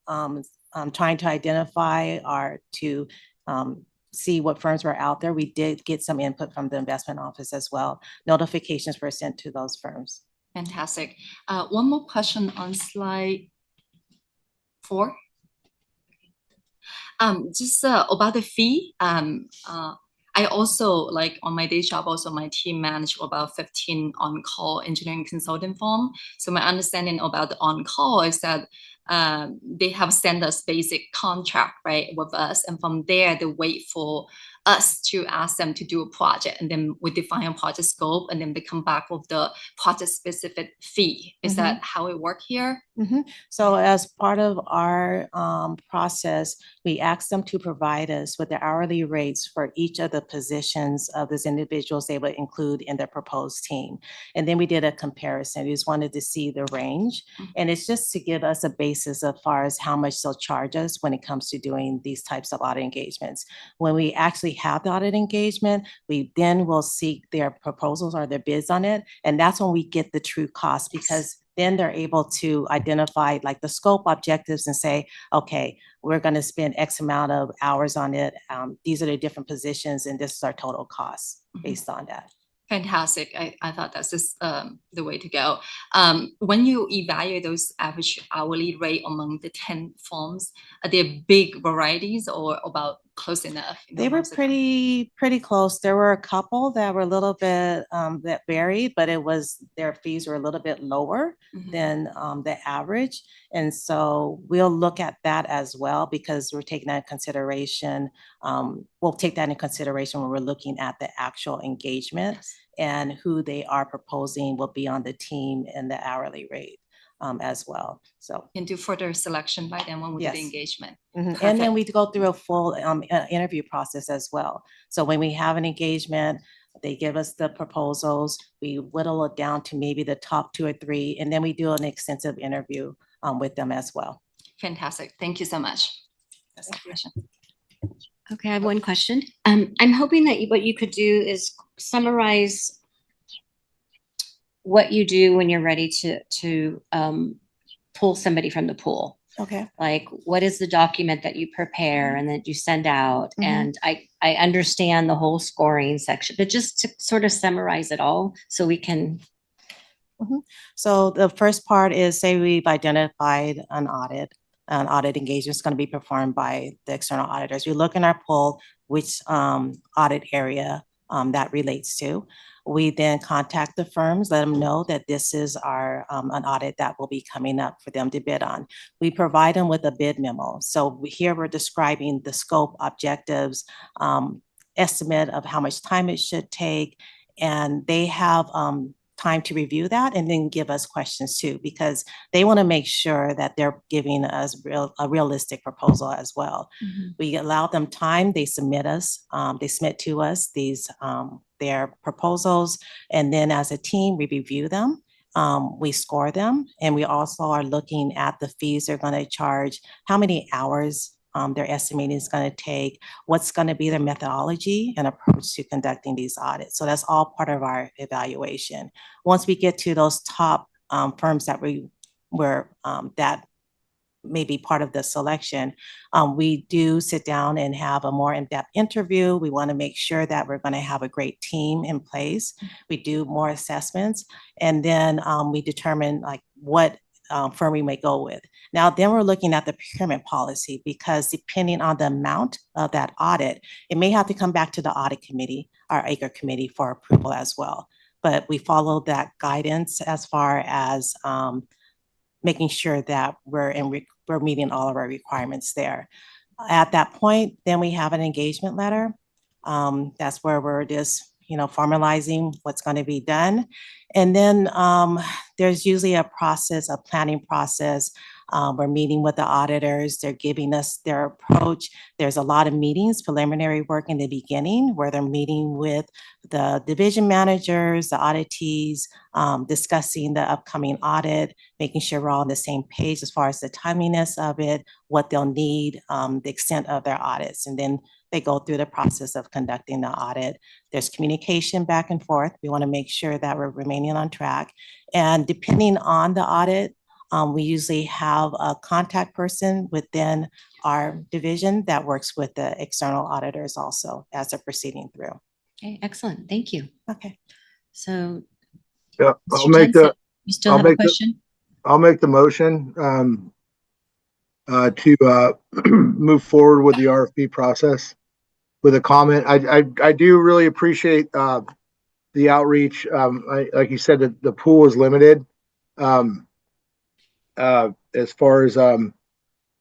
trying to identify or to see what firms were out there, we did get some input from the investment office as well. Notifications were sent to those firms. Fantastic. One more question on slide 4. Just about the fee. I also, like on my day job, also my team manage about 15 on-call engineering consulting firm. So my understanding about the on-call is that they have sent us basic contract, right, with us. And from there, they wait for us to ask them to do a project. And then we define a project scope, and then they come back with the project specific fee. Is that how it works here? So as part of our process, we asked them to provide us with the hourly rates for each of the positions of those individuals they would include in their proposed team. And then we did a comparison. We just wanted to see the range. And it's just to give us a basis as far as how much they'll charge us when it comes to doing these types of audit engagements. When we actually have the audit engagement, we then will seek their proposals or their bids on it. And that's when we get the true cost, because then they're able to identify like the scope objectives and say, okay, we're going to spend X amount of hours on it. These are the different positions, and this is our total cost based on that. Fantastic. I thought that's just the way to go. When you evaluate those average hourly rate among the 10 firms, are there big varieties or about close enough? They were pretty close. There were a couple that were a little bit that varied, but their fees were a little bit lower than the average. And so we'll look at that as well, because we're taking that in consideration. We'll take that in consideration when we're looking at the actual engagement and who they are proposing will be on the team and the hourly rate as well. So can do further selection by them when we do the engagement. And then we go through a full interview process as well. So when we have an engagement, they give us the proposals, we whittle it down to maybe the top 2 or 3, and then we do an extensive interview with them as well. Fantastic. Thank you so much. That's the question. Okay, I have one question. I'm hoping that what you could do is summarize what you do when you're ready to pull somebody from the pool. Okay. Like, what is the document that you prepare and that you send out? And I understand the whole scoring section, but just to sort of summarize it all so we can. So the first part is, say we've identified an audit. An audit engagement is going to be performed by the external auditors. We look in our pool which audit area that relates to. We then contact the firms, let them know that this is our an audit that will be coming up for them to bid on. We provide them with a bid memo. So here we're describing the scope, objectives, estimate of how much time it should take, and they have time to review that and then give us questions too, because they want to make sure that they're giving us a realistic proposal as well. We allow them time. They submit to us these their proposals, and then as a team we review them. We score them, and we also are looking at the fees they're going to charge, how many hours their estimating is going to take, what's going to be their methodology and approach to conducting these audits. So that's all part of our evaluation. Once we get to those top firms that that may be part of the selection, we do sit down and have a more in-depth interview. We want to make sure that we're going to have a great team in place. We do more assessments, and then we determine like what firm we may go with. Now, then we're looking at the procurement policy, because depending on the amount of that audit, it may have to come back to the audit committee, our ACRE committee, for approval as well. But we follow that guidance as far as making sure that we're meeting all of our requirements there. At that point, then we have an engagement letter. That's where we're just formalizing what's going to be done. And then there's usually a process, a planning process. We're meeting with the auditors. They're giving us their approach. There's a lot of meetings, preliminary work in the beginning, where they're meeting with the division managers, the auditees, discussing the upcoming audit, making sure we're all on the same page as far as the timeliness of it, what they'll need, the extent of their audits. And then they go through the process of conducting the audit. There's communication back and forth. We want to make sure that we're remaining on track. And depending on the audit, we usually have a contact person within our division that works with the external auditors also as they're proceeding through. Okay, excellent. Thank you. Okay. So, Yeah, Mr. Jensen, you still I'll have a make the- question? I'll make the motion to move forward with the RFP process with a comment. I do really appreciate the outreach. Like you said, the pool is limited as far as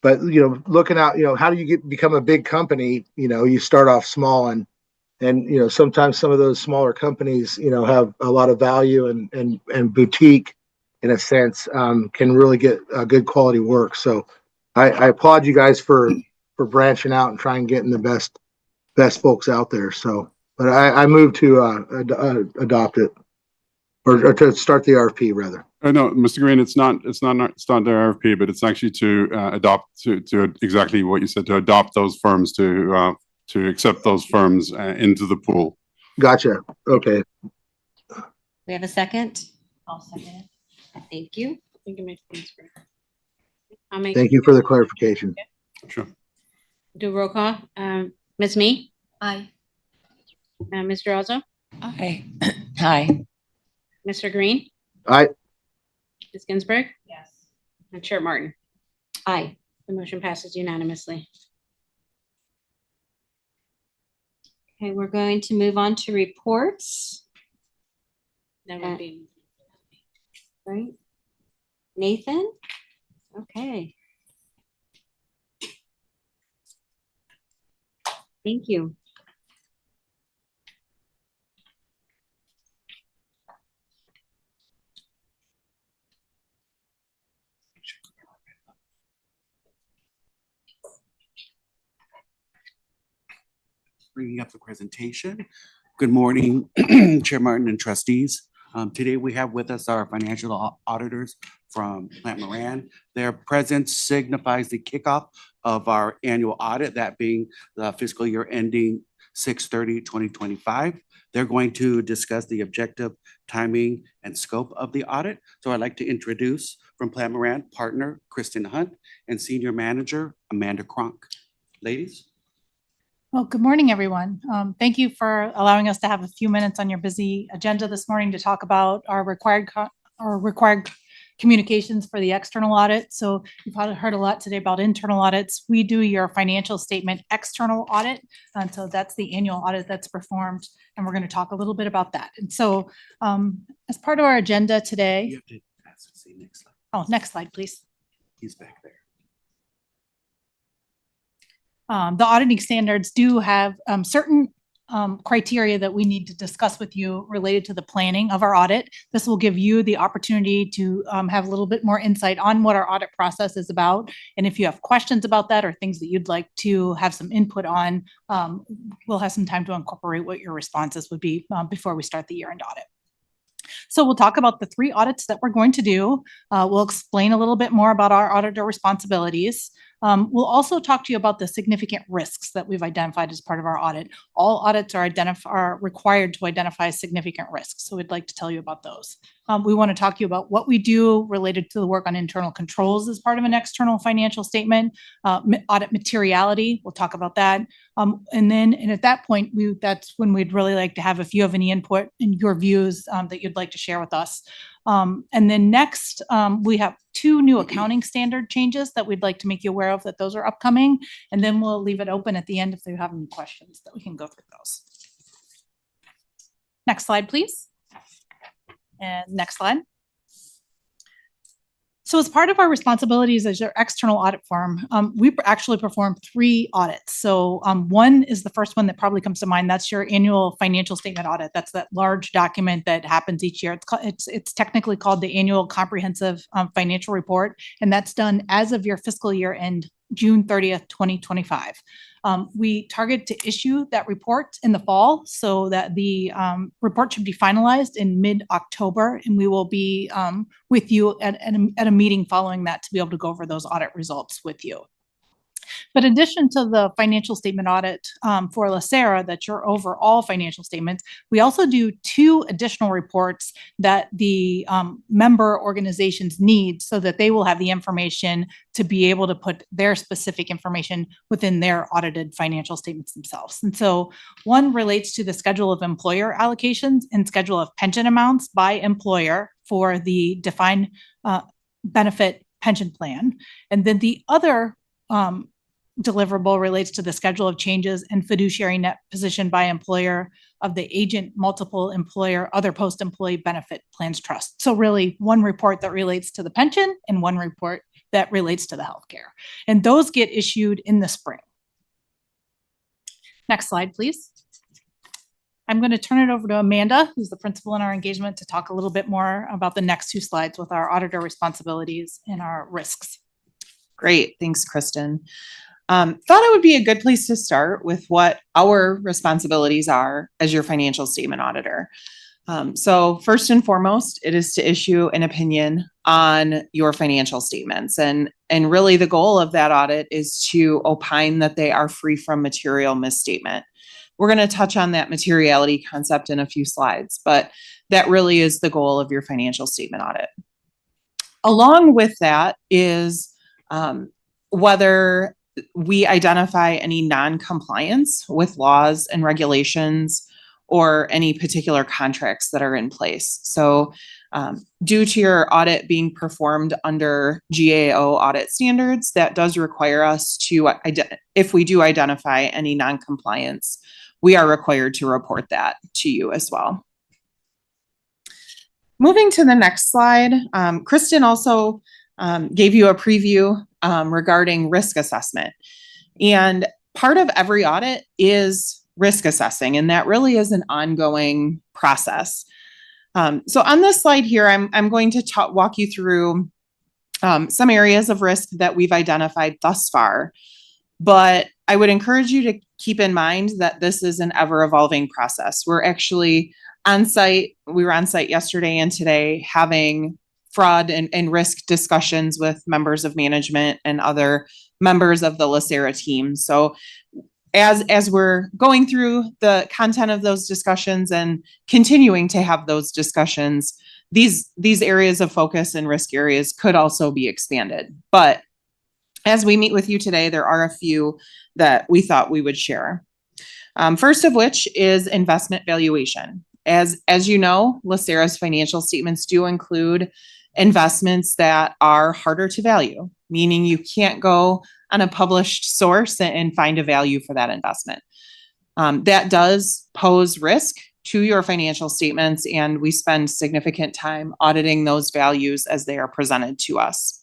but looking out, how do you become a big company? You start off small, and sometimes some of those smaller companies have a lot of value, and boutique in a sense can really get good quality work. So I applaud you guys for branching out and trying getting the best folks out there. So, but I move to adopt it or to start the RFP rather. No, Mr. Green, it's not the RFP, but it's actually to adopt to exactly what you said, to adopt those firms, to accept those firms into the pool. Gotcha. Okay. We have a second? I'll second it. Thank you. I think it makes sense. I'll make, Thank you for the clarification. Sure. do roll call. Ms. Mee, Aye. Mr. Durazo, Aye. Aye. Mr. Green, I Ms. Ginsburg, Yes. and Chair Martin. Aye. The motion passes unanimously. Okay, we're going to move on to reports, That would be. right? Nathan? Okay. Thank you. Bringing up the presentation. Good morning, Chair Martin and trustees. Today we have with us our financial auditors from Plant Moran. Their presence signifies the kickoff of our annual audit, that being the fiscal year ending 6/30/2025. They're going to discuss the objective, timing, and scope of the audit. So I'd like to introduce from Plant Moran, partner Kristen Hunt and senior manager Amanda Kronk. Ladies. Well, good morning, everyone. Thank you for allowing us to have a few minutes on your busy agenda this morning to talk about our required communications for the external audit. So you've probably heard a lot today about internal audits. We do your financial statement external audit. And so that's the annual audit that's performed. And we're going to talk a little bit about that. And so as part of our agenda today. You have to pass it. See next slide. Oh, next slide, please. He's back there. The auditing standards do have certain criteria that we need to discuss with you related to the planning of our audit. This will give you the opportunity to have a little bit more insight on what our audit process is about. And if you have questions about that or things that you'd like to have some input on, we'll have some time to incorporate what your responses would be before we start the year-end audit. So we'll talk about the 3 audits that we're going to do. We'll explain a little bit more about our auditor responsibilities. We'll also talk to you about the significant risks that we've identified as part of our audit. All audits are required to identify significant risks, so we'd like to tell you about those. We want to talk to you about what we do related to the work on internal controls as part of an external financial statement, audit materiality, we'll talk about that. And at that point, that's when we'd really like to have, if you have any input in your views that you'd like to share with us. And then next, we have 2 new accounting standard changes that we'd like to make you aware of, that those are upcoming. And then we'll leave it open at the end if you have any questions that we can go through those. Next slide, please. And next slide. So as part of our responsibilities as your external audit firm, we actually perform 3 audits. So one is the first one that probably comes to mind. That's your annual financial statement audit. That's that large document that happens each year. It's technically called the annual comprehensive financial report, and that's done as of your fiscal year end, June 30th, 2025. We target to issue that report in the fall so that the report should be finalized in mid-October, and we will be with you at a meeting following that to be able to go over those audit results with you. But in addition to the financial statement audit for LACERA, that's your overall financial statements, we also do 2 additional reports that the member organizations need so that they will have the information to be able to put their specific information within their audited financial statements themselves. And so one relates to the schedule of employer allocations and schedule of pension amounts by employer for the defined benefit pension plan. And then the other deliverable relates to the schedule of changes and fiduciary net position by employer of the agent, multiple employer, other post-employee benefit plans trust. So really one report that relates to the pension and one report that relates to the healthcare. And those get issued in the spring. Next slide, please. I'm going to turn it over to Amanda, who's the principal in our engagement, to talk a little bit more about the next 2 slides with our auditor responsibilities and our risks. Great. Thanks, Kristen. Thought it would be a good place to start with what our responsibilities are as your financial statement auditor. So first and foremost, it is to issue an opinion on your financial statements. And really the goal of that audit is to opine that they are free from material misstatement. We're going to touch on that materiality concept in a few slides, but that really is the goal of your financial statement audit. Along with that is whether we identify any non-compliance with laws and regulations or any particular contracts that are in place. So due to your audit being performed under GAO audit standards, that does require us to, if we do identify any non-compliance, we are required to report that to you as well. Moving to the next slide, Kristen also gave you a preview regarding risk assessment. And part of every audit is risk assessing, and that really is an ongoing process. So on this slide here, I'm going to walk you through some areas of risk that we've identified thus far. But I would encourage you to keep in mind that this is an ever-evolving process. We're actually on site. We were on site yesterday and today having fraud and risk discussions with members of management and other members of the LACERA team. So as we're going through the content of those discussions and continuing to have those discussions, these areas of focus and risk areas could also be expanded. But as we meet with you today, there are a few that we thought we would share. First of which is investment valuation. As you know, LACERA's financial statements do include investments that are harder to value, meaning you can't go on a published source and find a value for that investment. That does pose risk to your financial statements, and we spend significant time auditing those values as they are presented to us.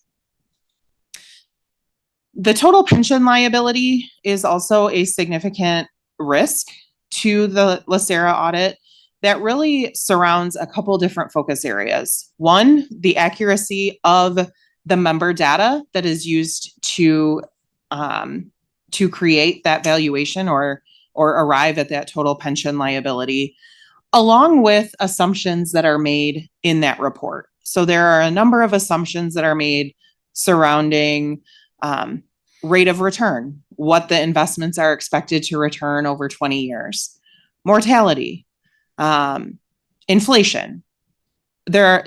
The total pension liability is also a significant risk to the LACERA audit that really surrounds a couple different focus areas. One, the accuracy of the member data that is used to create that valuation or arrive at that total pension liability, along with assumptions that are made in that report. So there are a number of assumptions that are made surrounding rate of return, what the investments are expected to return over 20 years, mortality, inflation. There are,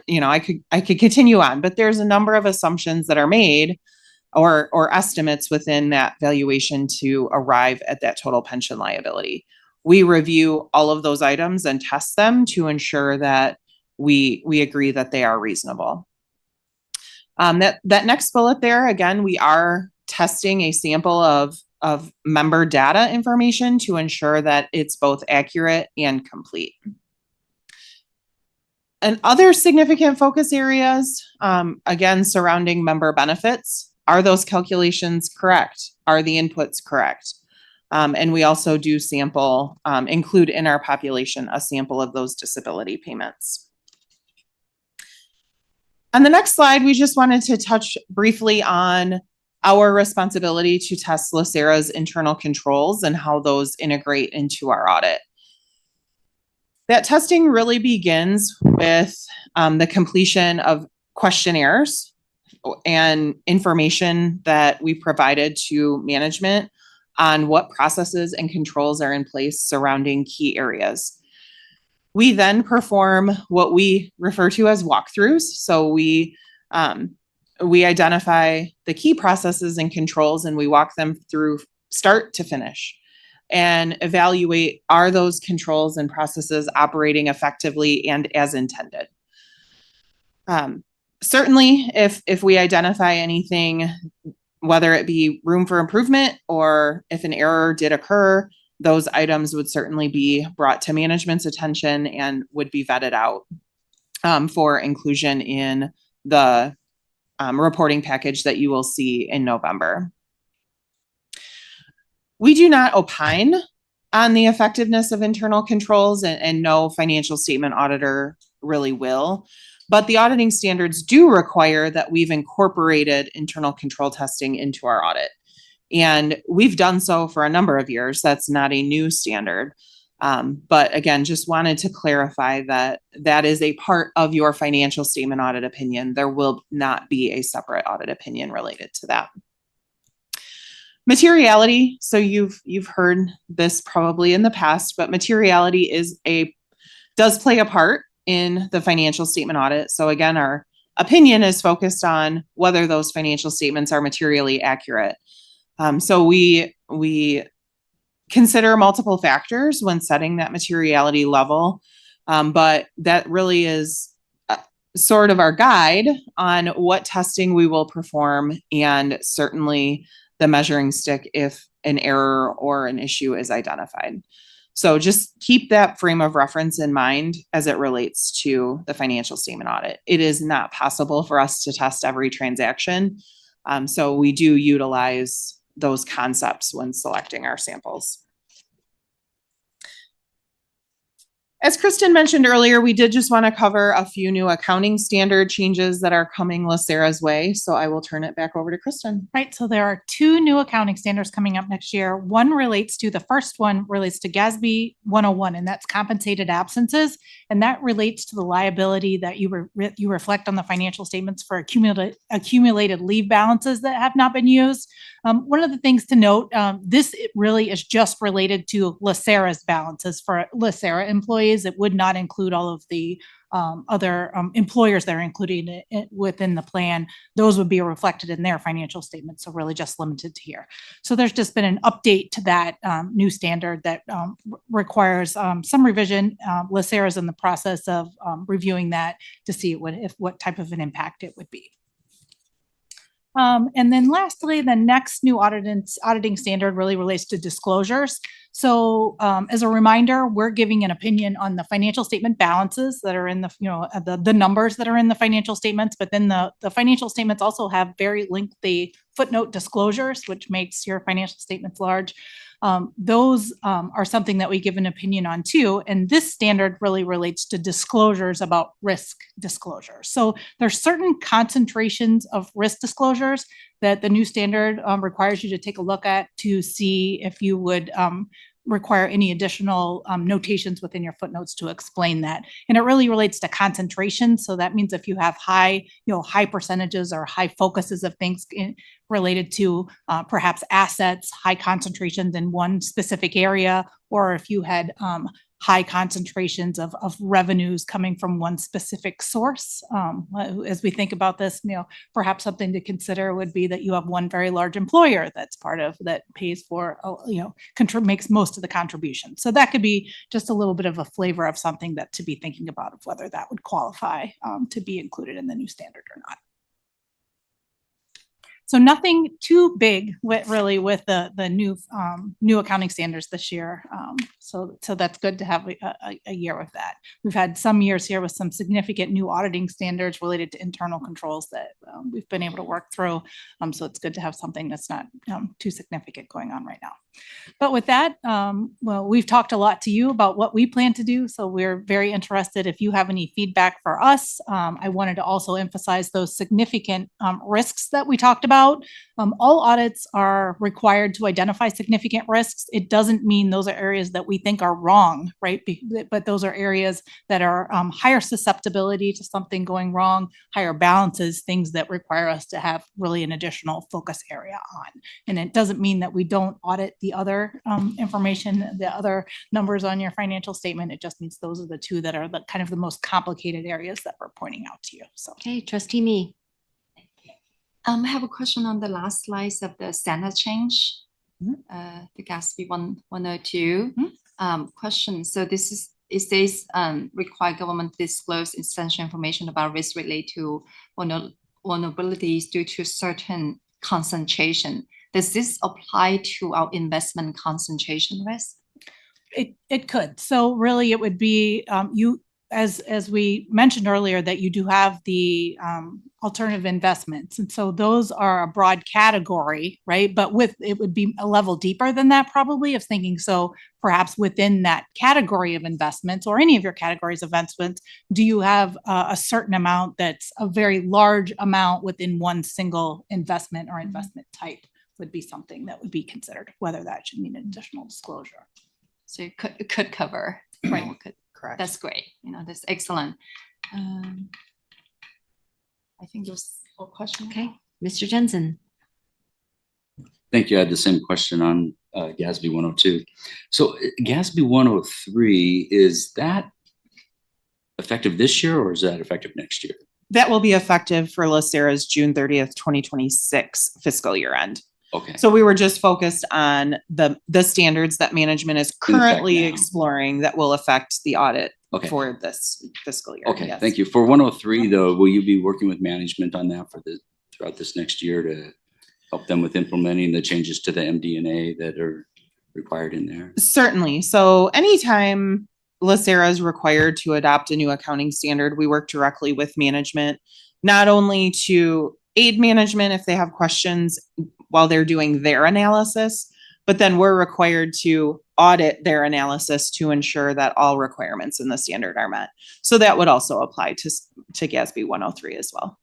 I could continue on, but there's a number of assumptions that are made or estimates within that valuation to arrive at that total pension liability. We review all of those items and test them to ensure that we agree that they are reasonable. That next bullet there, again, we are testing a sample of member data information to ensure that it's both accurate and complete. And other significant focus areas, again, surrounding member benefits. Are those calculations correct? Are the inputs correct? And we also do sample, include in our population a sample of those disability payments. On the next slide, we just wanted to touch briefly on our responsibility to test LACERA's internal controls and how those integrate into our audit. That testing really begins with the completion of questionnaires and information that we provided to management on what processes and controls are in place surrounding key areas. We then perform what we refer to as walkthroughs. So we identify the key processes and controls, and we walk them through start to finish and evaluate, are those controls and processes operating effectively and as intended? Certainly, if we identify anything, whether it be room for improvement or if an error did occur, those items would certainly be brought to management's attention and would be vetted out for inclusion in the reporting package that you will see in November. We do not opine on the effectiveness of internal controls, and no financial statement auditor really will. But the auditing standards do require that we've incorporated internal control testing into our audit. And we've done so for a number of years. That's not a new standard. But again, just wanted to clarify that that is a part of your financial statement audit opinion. There will not be a separate audit opinion related to that. Materiality. So you've heard this probably in the past, but materiality does play a part in the financial statement audit. So again, our opinion is focused on whether those financial statements are materially accurate. So we consider multiple factors when setting that materiality level, but that really is sort of our guide on what testing we will perform, and certainly the measuring stick if an error or an issue is identified. So just keep that frame of reference in mind as it relates to the financial statement audit. It is not possible for us to test every transaction. So we do utilize those concepts when selecting our samples. As Kristen mentioned earlier, we did just want to cover a few new accounting standard changes that are coming LACERA's way. So I will turn it back over to Kristen. Right, so there are two new accounting standards coming up next year. The first one relates to GASB 101, and that's compensated absences. And that relates to the liability that you reflect on the financial statements for accumulated leave balances that have not been used. One of the things to note, this really is just related to LACERA's balances for LACERA employees. It would not include all of the other employers that are included within the plan. Those would be reflected in their financial statements, so really just limited to here. So there's just been an update to that new standard that requires some revision. LACERA is in the process of reviewing that to see what type of an impact it would be. And then lastly, the next new auditing standard really relates to disclosures. So as a reminder, we're giving an opinion on the financial statement balances that are in the numbers that are in the financial statements, but then the financial statements also have very lengthy footnote disclosures, which makes your financial statements large. Those are something that we give an opinion on too. And this standard really relates to disclosures about risk disclosures. So there's certain concentrations of risk disclosures that the new standard requires you to take a look at to see if you would require any additional notations within your footnotes to explain that. And it really relates to concentration. So that means if you have high percentages or high focuses of things related to perhaps assets, high concentrations in one specific area, or if you had high concentrations of revenues coming from one specific source. As we think about this, perhaps something to consider would be that you have one very large employer that's part of that pays for, makes most of the contribution. So that could be just a little bit of a flavor of something that to be thinking about of whether that would qualify to be included in the new standard or not. So nothing too big with the new accounting standards this year. So that's good to have a year with that. We've had some years here with some significant new auditing standards related to internal controls that we've been able to work through. So it's good to have something that's not too significant going on right now. But with that, well, we've talked a lot to you about what we plan to do. So we're very interested if you have any feedback for us. I wanted to also emphasize those significant risks that we talked about. All audits are required to identify significant risks. It doesn't mean those are areas that we think are wrong, right? But those are areas that are higher susceptibility to something going wrong, higher balances, things that require us to have really an additional focus area on. And it doesn't mean that we don't audit the other information, the other numbers on your financial statement. It just means those are the two that are the kind of the most complicated areas that we're pointing out to you. So. Okay, Trustee Me. I have a question on the last slide of the standard change, the GASB 102 question. So is this require government disclose essential information about risk related to vulnerabilities due to certain concentration? Does this apply to our investment concentration risk? It could. So really it would be as we mentioned earlier, that you do have the alternative investments. And so those are a broad category, right? But it would be a level deeper than that probably of thinking. So perhaps within that category of investments or any of your categories of investments, do you have a certain amount that's a very large amount within one single investment or investment type would be something that would be considered, whether that should mean an additional disclosure. So it could cover, right? Correct. That's great. That's excellent. I think there's a question. Okay, Mr. Jensen. Thank you. I had the same question on GASB 102. So GASB 103, is that effective this year or is that effective next year? That will be effective for LACERA's June 30th, 2026 fiscal year end. Okay. So we were just focused on the standards that management is currently now. exploring that will affect the audit Okay. for this fiscal year. Okay, Yes. thank you. For 103 though, will you be working with management on that throughout this next year to help them with implementing the changes to the MD&A that are required in there? Certainly. So anytime LACERA is required to adopt a new accounting standard, we work directly with management, not only to aid management if they have questions while they're doing their analysis, but then we're required to audit their analysis to ensure that all requirements in the standard are met. So that would also apply to GASB 103 as well.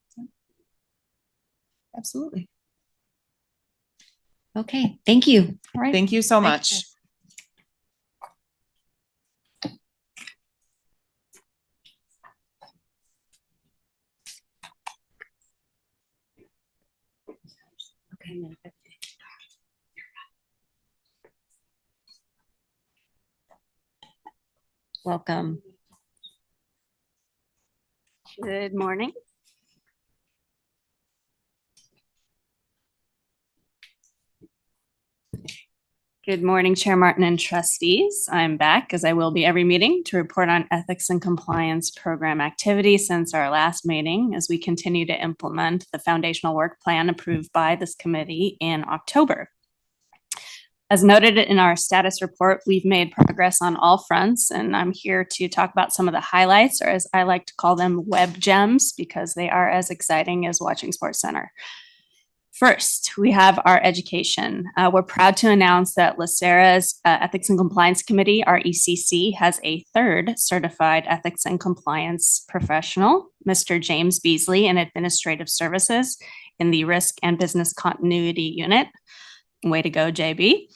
Absolutely. Okay, thank you. All right. Thank you so much. Okay. Welcome. Good morning. Good morning, Chair Martin and trustees. I'm back, as I will be every meeting, to report on ethics and compliance program activity since our last meeting as we continue to implement the foundational work plan approved by this committee in October. As noted in our status report, we've made progress on all fronts, and I'm here to talk about some of the highlights, or as I like to call them, web gems, because they are as exciting as watching SportsCenter. First, we have our education. We're proud to announce that LACERA's Ethics and Compliance Committee, our ECC, has a third certified ethics and compliance professional, Mr. James Beasley in Administrative Services in the Risk and Business Continuity Unit. Way to go, JB.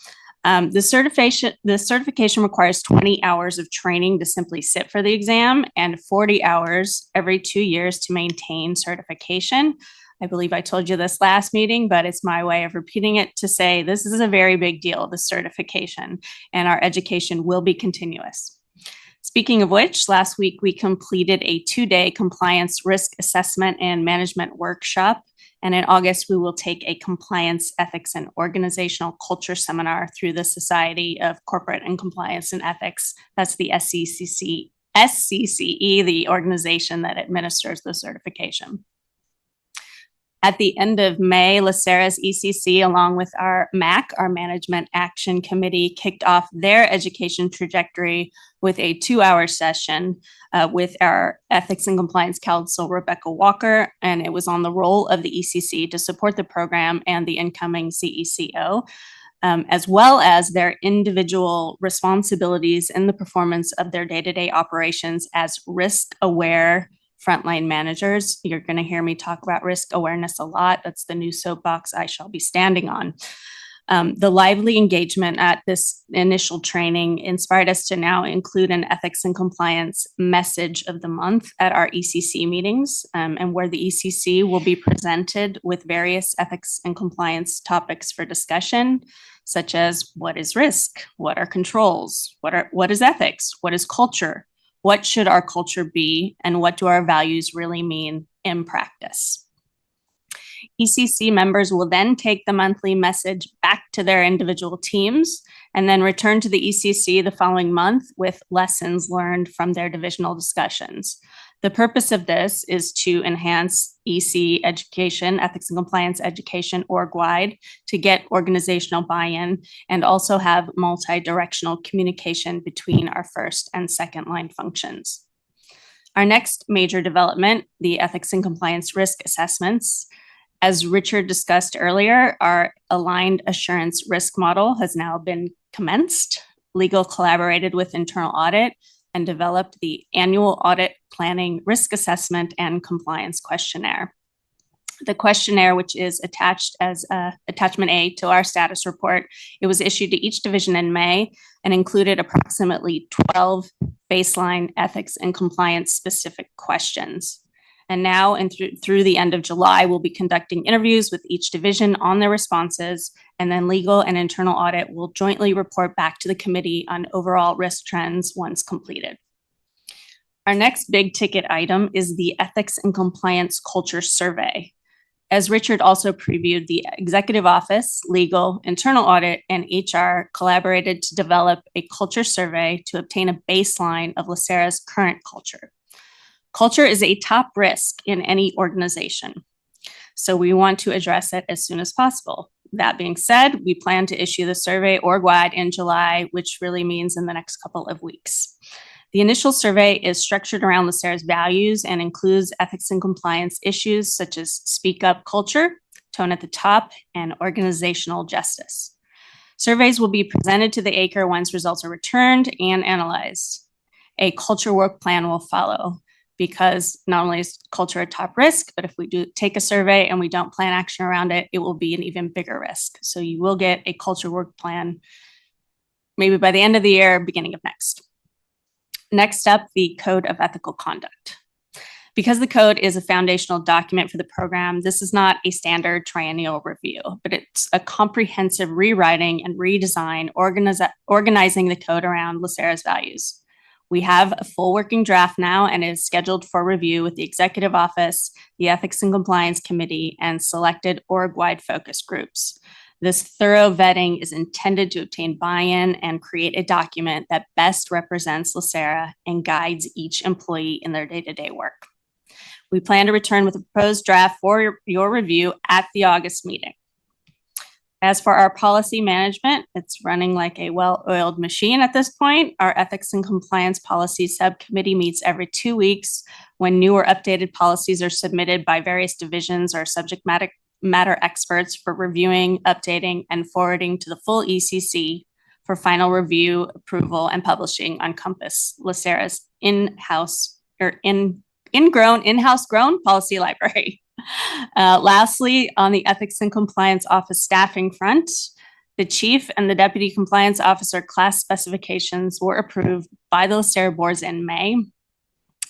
The certification requires 20 hours of training to simply sit for the exam and 40 hours every 2 years to maintain certification. I believe I told you this last meeting, but it's my way of repeating it to say this is a very big deal, the certification, and our education will be continuous. Speaking of which, last week we completed a 2-day compliance risk assessment and management workshop. And in August, we will take a compliance, ethics, and organizational culture seminar through the Society of Corporate and Compliance and Ethics. That's the SCCE, the organization that administers the certification. At the end of May, LACERA's ECC, along with our MAC, our Management Action Committee, kicked off their education trajectory with a 2-hour session with our Ethics and Compliance Counsel, Rebecca Walker, and it was on the role of the ECC to support the program and the incoming CECO, as well as their individual responsibilities in the performance of their day-to-day operations as risk-aware frontline managers. You're going to hear me talk about risk awareness a lot. That's the new soapbox I shall be standing on. The lively engagement at this initial training inspired us to now include an ethics and compliance message of the month at our ECC meetings, and where the ECC will be presented with various ethics and compliance topics for discussion, such as what is risk, what are controls, what is ethics, what is culture, what should our culture be, and what do our values really mean in practice. ECC members will then take the monthly message back to their individual teams and then return to the ECC the following month with lessons learned from their divisional discussions. The purpose of this is to enhance EC education, ethics and compliance education org-wide, to get organizational buy-in and also have multi-directional communication between our first and second line functions. Our next major development, the ethics and compliance risk assessments. As Richard discussed earlier, our aligned assurance risk model has now been commenced. Legal collaborated with internal audit and developed the annual audit planning risk assessment and compliance questionnaire. The questionnaire, which is attached as attachment A to our status report, it was issued to each division in May and included approximately 12 baseline ethics and compliance specific questions. And now and through the end of July, we'll be conducting interviews with each division on their responses, and then legal and internal audit will jointly report back to the committee on overall risk trends once completed. Our next big ticket item is the Ethics and Compliance Culture Survey. As Richard also previewed, the Executive Office, Legal, Internal Audit, and HR collaborated to develop a culture survey to obtain a baseline of LACERA's current culture. Culture is a top risk in any organization, so we want to address it as soon as possible. That being said, we plan to issue the survey org-wide in July, which really means in the next couple of weeks. The initial survey is structured around LACERA's values and includes ethics and compliance issues such as speak up culture, tone at the top, and organizational justice. Surveys will be presented to the ACRE once results are returned and analyzed. A culture work plan will follow, because not only is culture a top risk, but if we do take a survey and we don't plan action around it, it will be an even bigger risk. So you will get a culture work plan maybe by the end of the year, beginning of next. Next up, the Code of Ethical Conduct. Because the code is a foundational document for the program, this is not a standard triennial review, but it's a comprehensive rewriting and redesign, organizing the code around LACERA's values. We have a full working draft now and is scheduled for review with the Executive Office, the Ethics and Compliance Committee, and selected org-wide focus groups. This thorough vetting is intended to obtain buy-in and create a document that best represents LACERA and guides each employee in their day-to-day work. We plan to return with a proposed draft for your review at the August meeting. As for our policy management, it's running like a well-oiled machine at this point. Our Ethics and Compliance Policy Subcommittee meets every 2 weeks when new or updated policies are submitted by various divisions or subject matter experts for reviewing, updating, and forwarding to the full ECC for final review, approval, and publishing on Compass, LACERA's in-house grown policy library. Lastly, on the Ethics and Compliance Office staffing front, the Chief and the Deputy Compliance Officer class specifications were approved by the LACERA boards in May,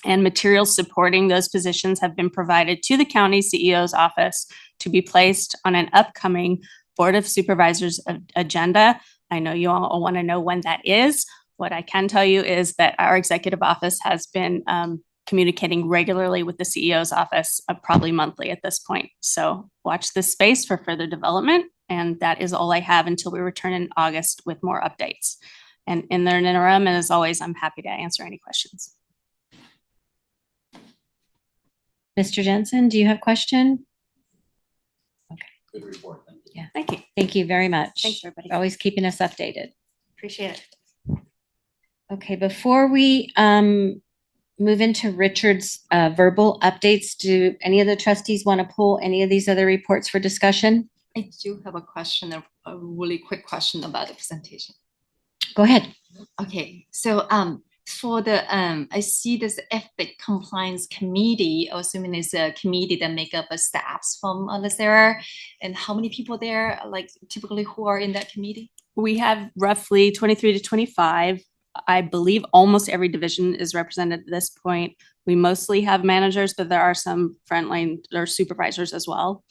and materials supporting those positions have been provided to the County CEO's office to be placed on an upcoming Board of Supervisors agenda. I know you all want to know when that is. What I can tell you is that our Executive Office has been communicating regularly with the CEO's office, probably monthly at this point. So watch this space for further development. And that is all I have until we return in August with more updates. And in the interim, and as always, I'm happy to answer any questions. Mr. Jensen, do you have a question? Good report. Thank you. Yeah. Thank you. Thank you very much. Thanks, everybody. Always keeping us updated. Appreciate it. Okay, before we move into Richard's verbal updates, do any of the trustees want to pull any of these other reports for discussion? I do have a question, a really quick question about the presentation. Go ahead. Okay, so for the I see this ethic compliance committee, assuming it's a committee that make up a staffs from LACERA, and how many people there, like typically who are in that committee? We have roughly 23 to 25. I believe almost every division is represented at this point. We mostly have managers, but there are some frontline or supervisors as well,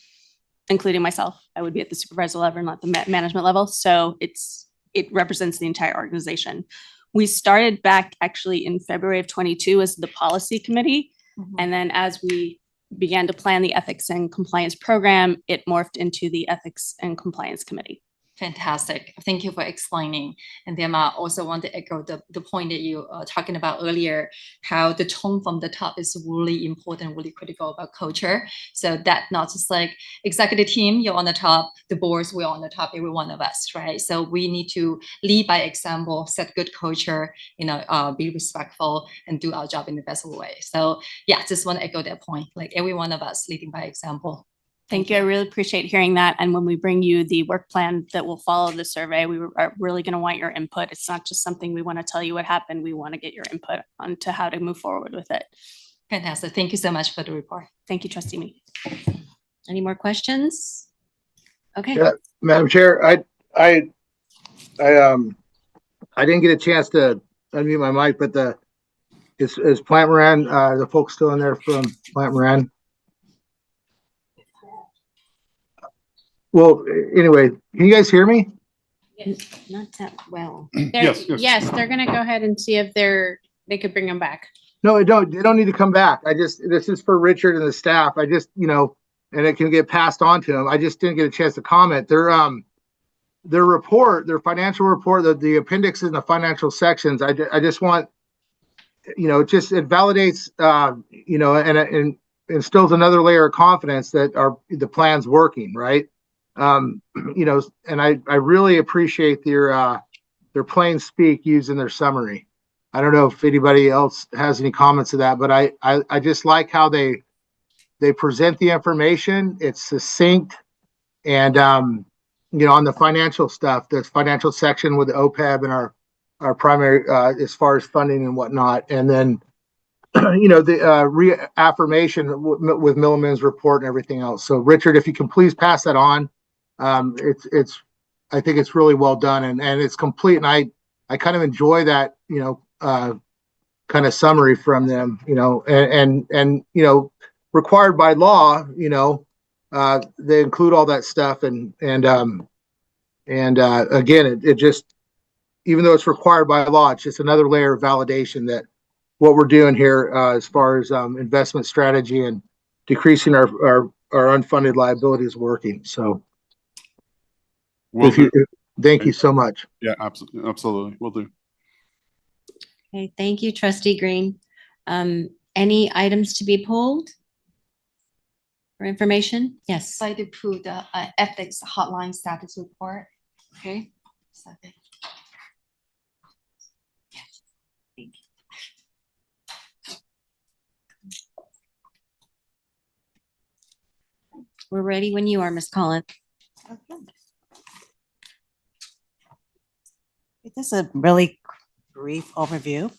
including myself. I would be at the supervisor level, not the management level. So it represents the entire organization. We started back actually in February of 22 as the policy committee. And then as we began to plan the ethics and compliance program, it morphed into the ethics and compliance committee. Fantastic. Thank you for explaining. And then I also want to echo the point that you talking about earlier, how the tone from the top is really important, really critical about culture. So that not just like executive team, you're on the top, the boards, we're on the top, every one of us, right? So we need to lead by example, set good culture, be respectful and do our job in the best way. So yeah, just want to echo that point, like every one of us leading by example. Thank you. I really appreciate hearing that. And when we bring you the work plan that will follow the survey, we are really going to want your input. It's not just something we want to tell you what happened. We want to get your input onto how to move forward with it. Fantastic. Thank you so much for the report. Thank you, Trustee Mee. Any more questions? Okay. Yeah, Madam Chair, I didn't get a chance to unmute my mic, but is Plant Moran, the folks still in there from Plant Moran? Well, anyway, can you guys hear me? Not that well. Yes. Yes, they're gonna go ahead and see if they could bring them back. No, they don't need to come back. This is for Richard and the staff. And it can get passed on to them. I just didn't get a chance to comment. Their report, their financial report, the appendix in the financial sections, I just want, it validates, and it instills another layer of confidence that the plan's working, right? And I really appreciate their plain speak used in their summary. I don't know if anybody else has any comments to that, but I just like how they present the information. It's succinct, and on the financial stuff, the financial section with the OPEB and our primary as far as funding and whatnot, and then the reaffirmation with Milliman's report and everything else. So Richard, if you can please pass that on. I think it's really well done, and it's complete, and I kind of enjoy that kind of summary from them, and required by law, they include all that stuff, and again, it just, even though it's required by law, it's just another layer of validation that what we're doing here as far as investment strategy and decreasing our unfunded liability is working. So thank you so much. Yeah, absolutely. Will do. Okay, thank you, Trustee Green. Any items to be pulled for information? Yes. I'd like to pull the ethics hotline status report. Okay. Second. We're ready when you are, Ms. Collins. This is a really brief overview.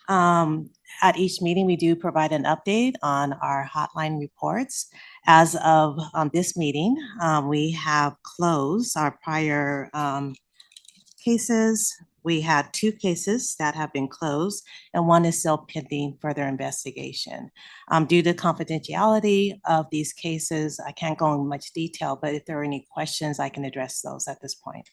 At each meeting, we do provide an update on our hotline reports. As of this meeting, we have closed our prior cases. We had 2 cases that have been closed, and 1 is still pending further investigation. Due to confidentiality of these cases, I can't go into much detail, but if there are any questions, I can address those at this point.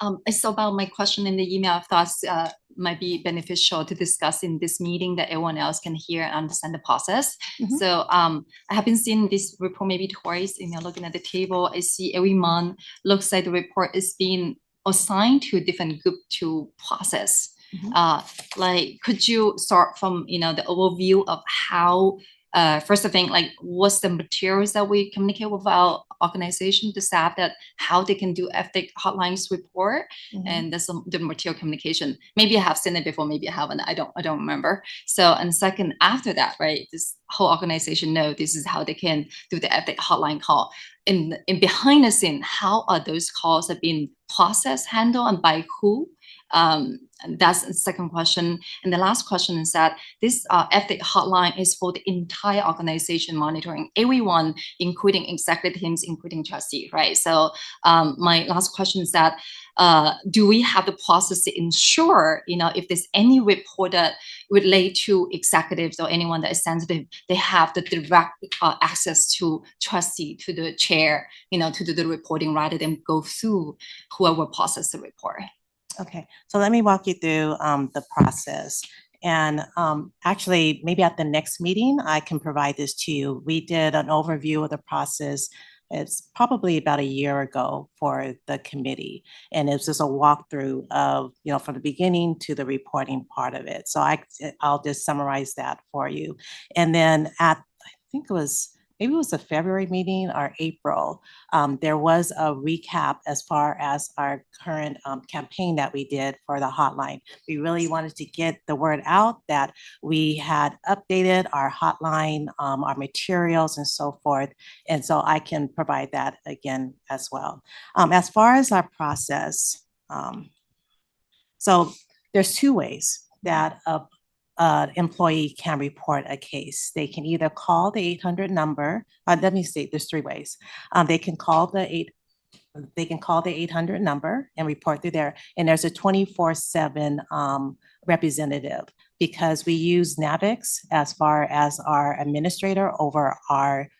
I saw about my question in the email. I thought might be beneficial to discuss in this meeting that everyone else can hear and understand the process. So I have been seeing this report maybe twice, looking at the table, I see every month looks like the report is being assigned to a different group to process. Like, could you start from, the overview of how First thing, like what's the materials that we communicate with our organization, the staff, that how they can do ethic hotlines report, and there's some the material communication. Maybe I have seen it before, maybe I haven't. I don't remember. So, and second, after that, right, this whole organization know this is how they can do the ethic hotline call. In behind the scene, how are those calls have been processed, handled, and by who? And that's the second question. And the last question is that this ethic hotline is for the entire organization, monitoring everyone, including executive teams, including trustee, right? So my last question is that do we have the process to ensure, if there's any report that relate to executives or anyone that is sensitive, they have the direct access to trustee, to the chair, to do the reporting rather than go through whoever process the report. Okay, so let me walk you through the process. And actually, maybe at the next meeting, I can provide this to you. We did an overview of the process. It's probably about a year ago for the committee. And it's just a walkthrough of, from the beginning to the reporting part of it. So I'll just summarize that for you. And then I think maybe it was a February meeting or April, there was a recap as far as our current campaign that we did for the hotline. We really wanted to get the word out that we had updated our hotline, our materials and so forth. And so I can provide that again as well. As far as our process, so there's two ways that employee can report a case. They can either call the 800 number. Let me say, there's three ways. They can call the 800 number and report through there. And there's a 24/7 representative, because we use Navix as far as our administrator over our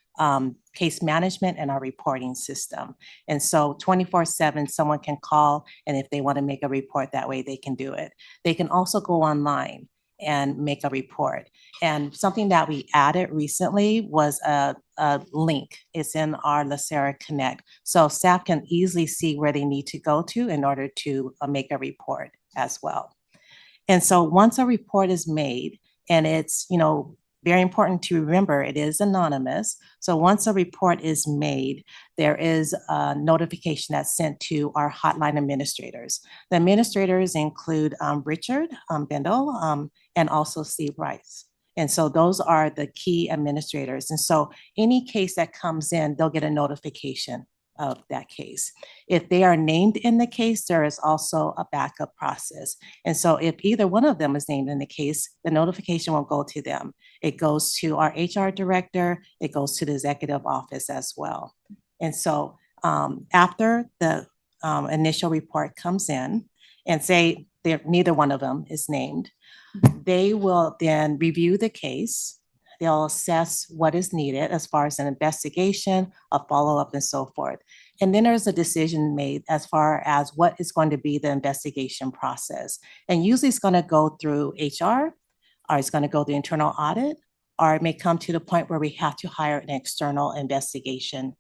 case management and our reporting system. And so 24/7, someone can call, and if they want to make a report that way, they can do it. They can also go online and make a report. And something that we added recently was a link. It's in our LACERA Connect. So staff can easily see where they need to go to in order to make a report as well. And so once a report is made, and it's, very important to remember, it is anonymous. So once a report is made, there is a notification that's sent to our hotline administrators. The administrators include Richard Bendel and also Steve Rice. And so those are the key administrators. And so any case that comes in, they'll get a notification of that case. If they are named in the case, there is also a backup process. And so if either one of them is named in the case, the notification will go to them. It goes to our HR director, it goes to the executive office as well. And so after the initial report comes in, and say neither one of them is named, they will then review the case. They'll assess what is needed as far as an investigation, a follow-up, and so forth. And then there's a decision made as far as what is going to be the investigation process. And usually it's going to go through HR, or it's going to go to internal audit, or it may come to the point where we have to hire an external investigation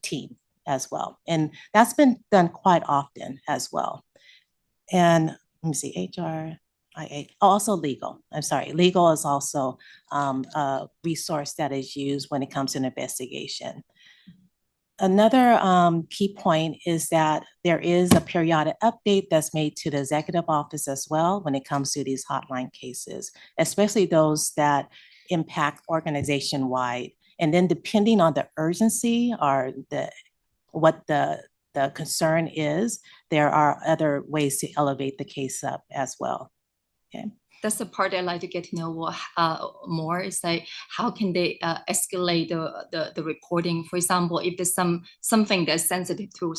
team as well. And that's been done quite often as well. And let me see, HR. Also legal. I'm sorry. Legal is also a resource that is used when it comes to an investigation. Another key point is that there is a periodic update that's made to the executive office as well when it comes to these hotline cases, especially those that impact organization-wide. And then depending on the urgency or what the concern is, there are other ways to elevate the case up as well. Okay. That's the part I'd like to get to know more, is like, how can they escalate the reporting? For example, if there's something that's sensitive to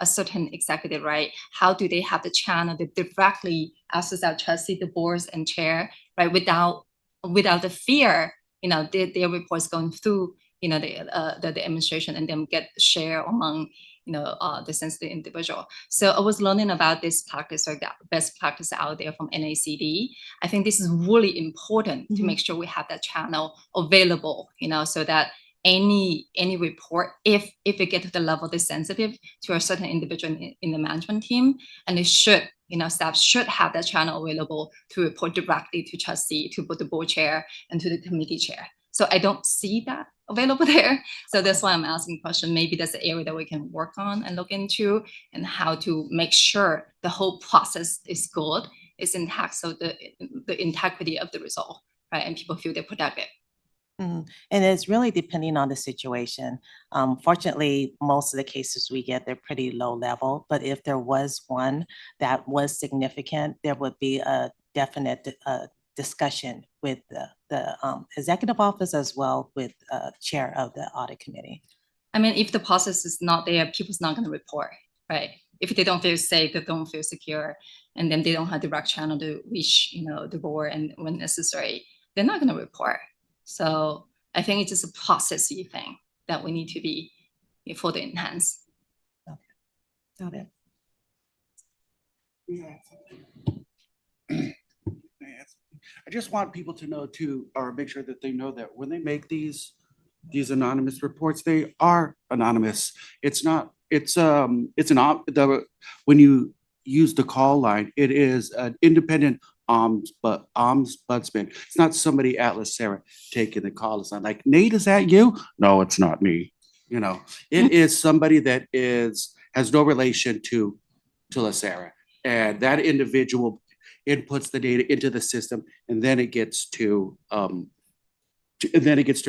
a certain executive, right? How do they have the channel to directly access our trustee, the boards and chair, right? Without the fear, their reports going through, the administration and then get shared among the sensitive individual. So I was learning about this practice or best practice out there from NACD. I think this is really important to make sure we have that channel available, so that any report, if it get to the level that's sensitive to a certain individual in the management team, and it should, staff should have that channel available to report directly to trustee, to both the board chair and to the committee chair. So I don't see that available there. So that's why I'm asking question. Maybe that's the area that we can work on and look into, and how to make sure the whole process is good, is intact, so the integrity of the result, right? And people feel they're protected. And it's really depending on the situation. Fortunately, most of the cases we get, they're pretty low level, but if there was one that was significant, there would be a definite discussion with the executive office as well with chair of the audit committee. I mean, if the process is not there, people's not going to report, right? If they don't feel safe, they don't feel secure, and then they don't have direct channel to reach, the board, and when necessary, they're not going to report. So I think it's just a processy thing that we need to be further enhanced. Got it. I just want people to know too, or make sure that they know that when they make these anonymous reports, they are anonymous. It's not, when you use the call line, it is an independent ombudsman. It's not somebody at LACERA taking the call. It's not like, Nate, is that you? No, it's not me. It is somebody that has no relation to LACERA. And that individual inputs the data into the system, and then it gets to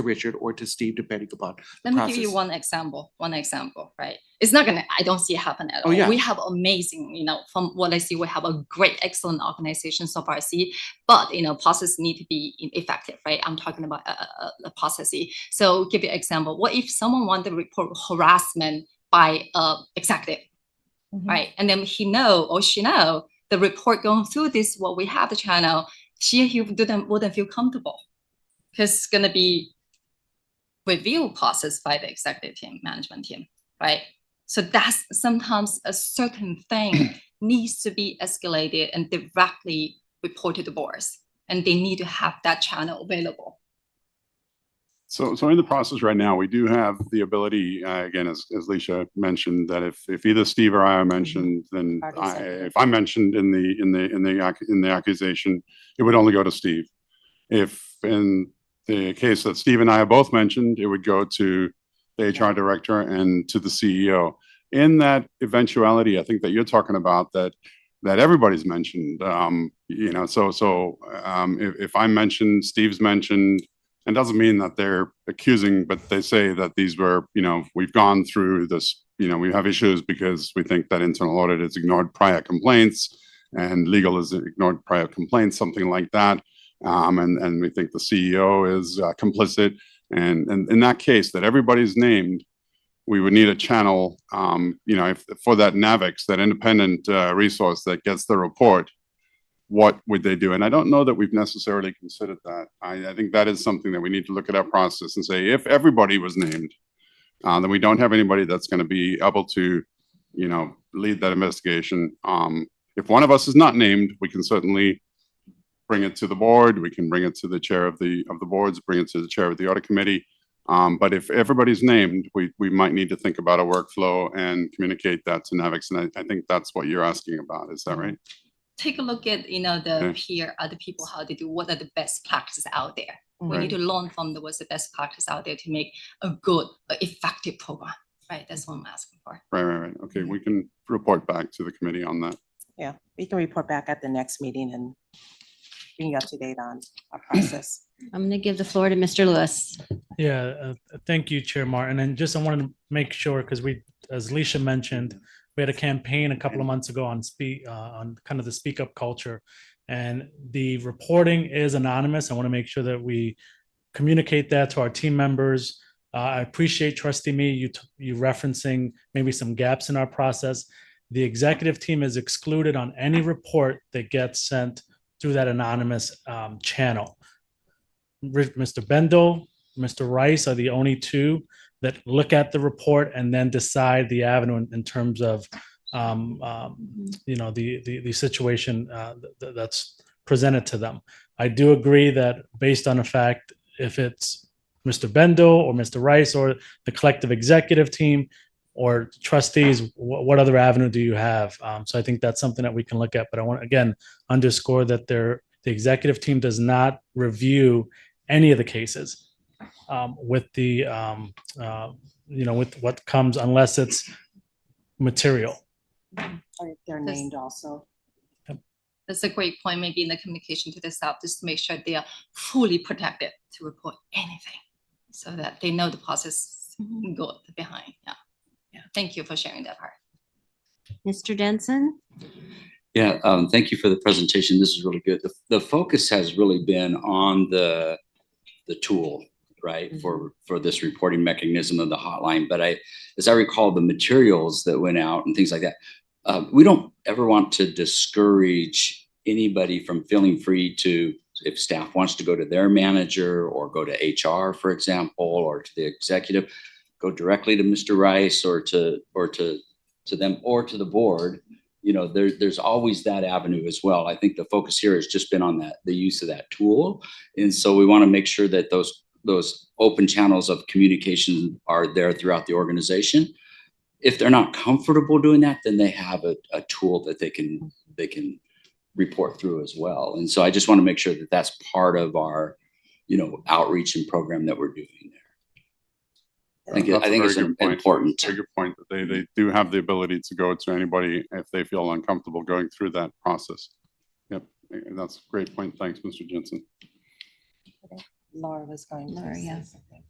Richard or to Steve, depending upon the Let me process. give you one example, right? It's not gonna, I don't see it happen at all. Oh, yeah. We have amazing, from what I see, we have a great, excellent organization so far I see, but, process need to be effective, right? I'm talking about the processy. So give you an example. What if someone wanted to report harassment by executive, right? And then he or she know the report going through this, what we have the channel, he wouldn't feel comfortable, because it's going to be review process by the executive team, management team, right? So that's sometimes a certain thing needs to be escalated and directly reported to boards, and they need to have that channel available. So in the process right now, we do have the ability, again, as Leisha mentioned, that if either Steve or I are mentioned, then if I'm mentioned in the accusation, it would only go to Steve. If in the case that Steve and I are both mentioned, it would go to the HR director and to the CEO. In that eventuality, I think that you're talking about that everybody's mentioned. If I'm mentioned, Steve's mentioned. It doesn't mean that they're accusing, but they say that these were, we've gone through this, we have issues because we think that internal audit has ignored prior complaints and legal has ignored prior complaints, something like that. And we think the CEO is complicit. And in that case, that everybody's named, we would need a channel, for that NAVIX, that independent resource that gets the report. What would they do? And I don't know that we've necessarily considered that. I think that is something that we need to look at our process and say, if everybody was named, then we don't have anybody that's going to be able to, lead that investigation. If one of us is not named, we can certainly bring it to the board. We can bring it to the chair of the boards, bring it to the chair of the audit committee. But if everybody's named, we might need to think about a workflow and communicate that to NAVIX. And I think that's what you're asking about. Is that right? Take a look at, the other people, how they do, what are the best practices out there. We need to learn from what's the best practice out there to make a good, effective program, right? That's what I'm asking for. Right. Okay, we can report back to the committee on that. Yeah, we can report back at the next meeting and bring you up to date on our process. I'm going to give the floor to Mr. Lewis. Yeah, thank you, Chair Martin. And just I wanted to make sure, because as Leisha mentioned, we had a campaign a couple of months ago on kind of the speak up culture, and the reporting is anonymous. I want to make sure that we communicate that to our team members. I appreciate, Trustee Mee, you referencing maybe some gaps in our process. The executive team is excluded on any report that gets sent through that anonymous channel. Mr. Bendel, Mr. Rice are the only two that look at the report and then decide the avenue in terms of, the situation that's presented to them. I do agree that based on the fact, if it's Mr. Bendel or Mr. Rice or the collective executive team or trustees, what other avenue do you have? So I think that's something that we can look at. But I want to, again, underscore that the executive team does not review any of the cases. with the, with what comes unless it's material. Or if they're Yes. named also. That's a great point, maybe in the communication to the staff, just to make sure they are fully protected to report anything so that they know the process go behind. Yeah. Thank you for sharing that part. Mr. Jensen? Yeah, thank you for the presentation. This is really good. The focus has really been on the tool, right, for this reporting mechanism of the hotline. But as I recall, the materials that went out and things like that, we don't ever want to discourage anybody from feeling free to, if staff wants to go to their manager or go to HR, for example, or to the executive, go directly to Mr. Rice or to them or to the board. There's always that avenue as well. I think the focus here has just been on the use of that tool. And so we want to make sure that those open channels of communication are there throughout the organization. If they're not comfortable doing that, then they have a tool that they can report through as well. And so I just want to make sure that that's part of our, outreach and program that we're doing there. I think it's important. That's a good point that they do have the ability to go to anybody if they feel uncomfortable going through that process. Yep, that's a great point. Thanks, Mr. Jensen. Laura was going to Laura, say yeah. something.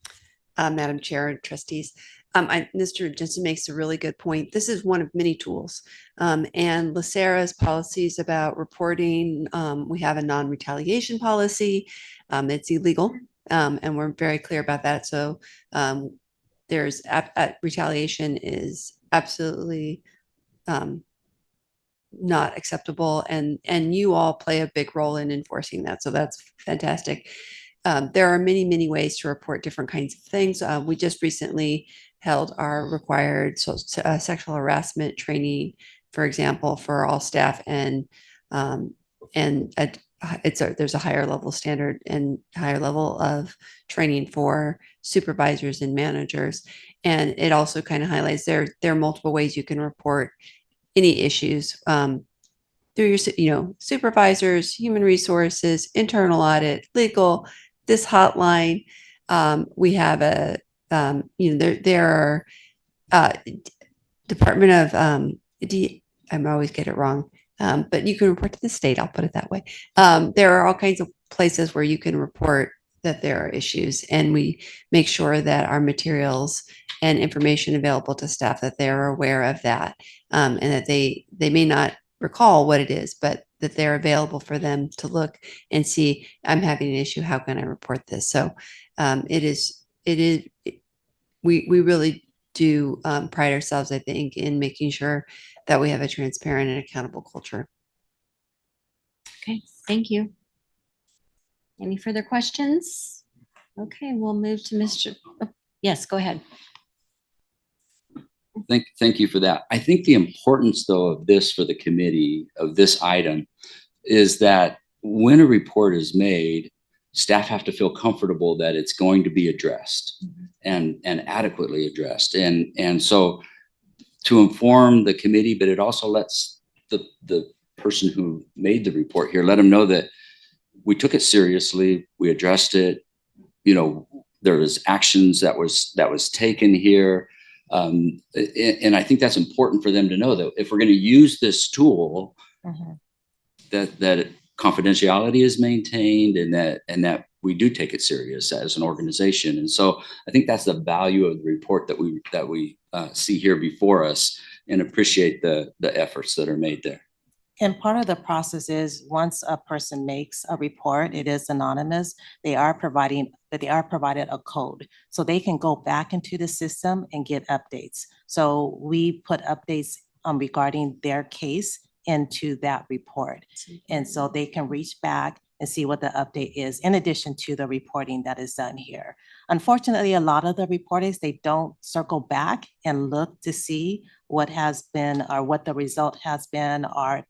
Madam Chair and trustees. Mr. Jensen makes a really good point. This is one of many tools. And LACERA's policies about reporting, we have a non-retaliation policy. It's illegal, and we're very clear about that. So there's retaliation is absolutely not acceptable, and you all play a big role in enforcing that. So that's fantastic. There are many ways to report different kinds of things. We just recently held our required sexual harassment training, for example, for all staff, and there's a higher level standard and higher level of training for supervisors and managers. And it also kind of highlights there are multiple ways you can report any issues through your supervisors, human resources, internal audit, legal, this hotline. We have there are Department of I always get it wrong, but you can report to the state. I'll put it that way. There are all kinds of places where you can report that there are issues, and we make sure that our materials and information available to staff, that they're aware of that, and that they may not recall what it is, but that they're available for them to look and see, I'm having an issue, how can I report this? So we really do pride ourselves, I think, in making sure that we have a transparent and accountable culture. Okay, thank you. Any further questions? Okay, we'll move to Mr. Yes, go ahead. Thank you for that. I think the importance, though, of this for the committee, of this item, is that when a report is made, staff have to feel comfortable that it's going to be addressed and adequately addressed. And so to inform the committee, but it also lets the person who made the report here, let them know that we took it seriously, we addressed it, there was actions that was taken here. And I think that's important for them to know that if we're going to use this tool, that confidentiality is maintained and that we do take it serious as an organization. And so I think that's the value of the report that we see here before us, and appreciate the efforts that are made there. And part of the process is once a person makes a report, it is anonymous, they are provided a code. So they can go back into the system and get updates. So we put updates regarding their case into that report. And so they can reach back and see what the update is, in addition to the reporting that is done here. Unfortunately, a lot of the reporters, they don't circle back and look to see what has been or what the result has been, or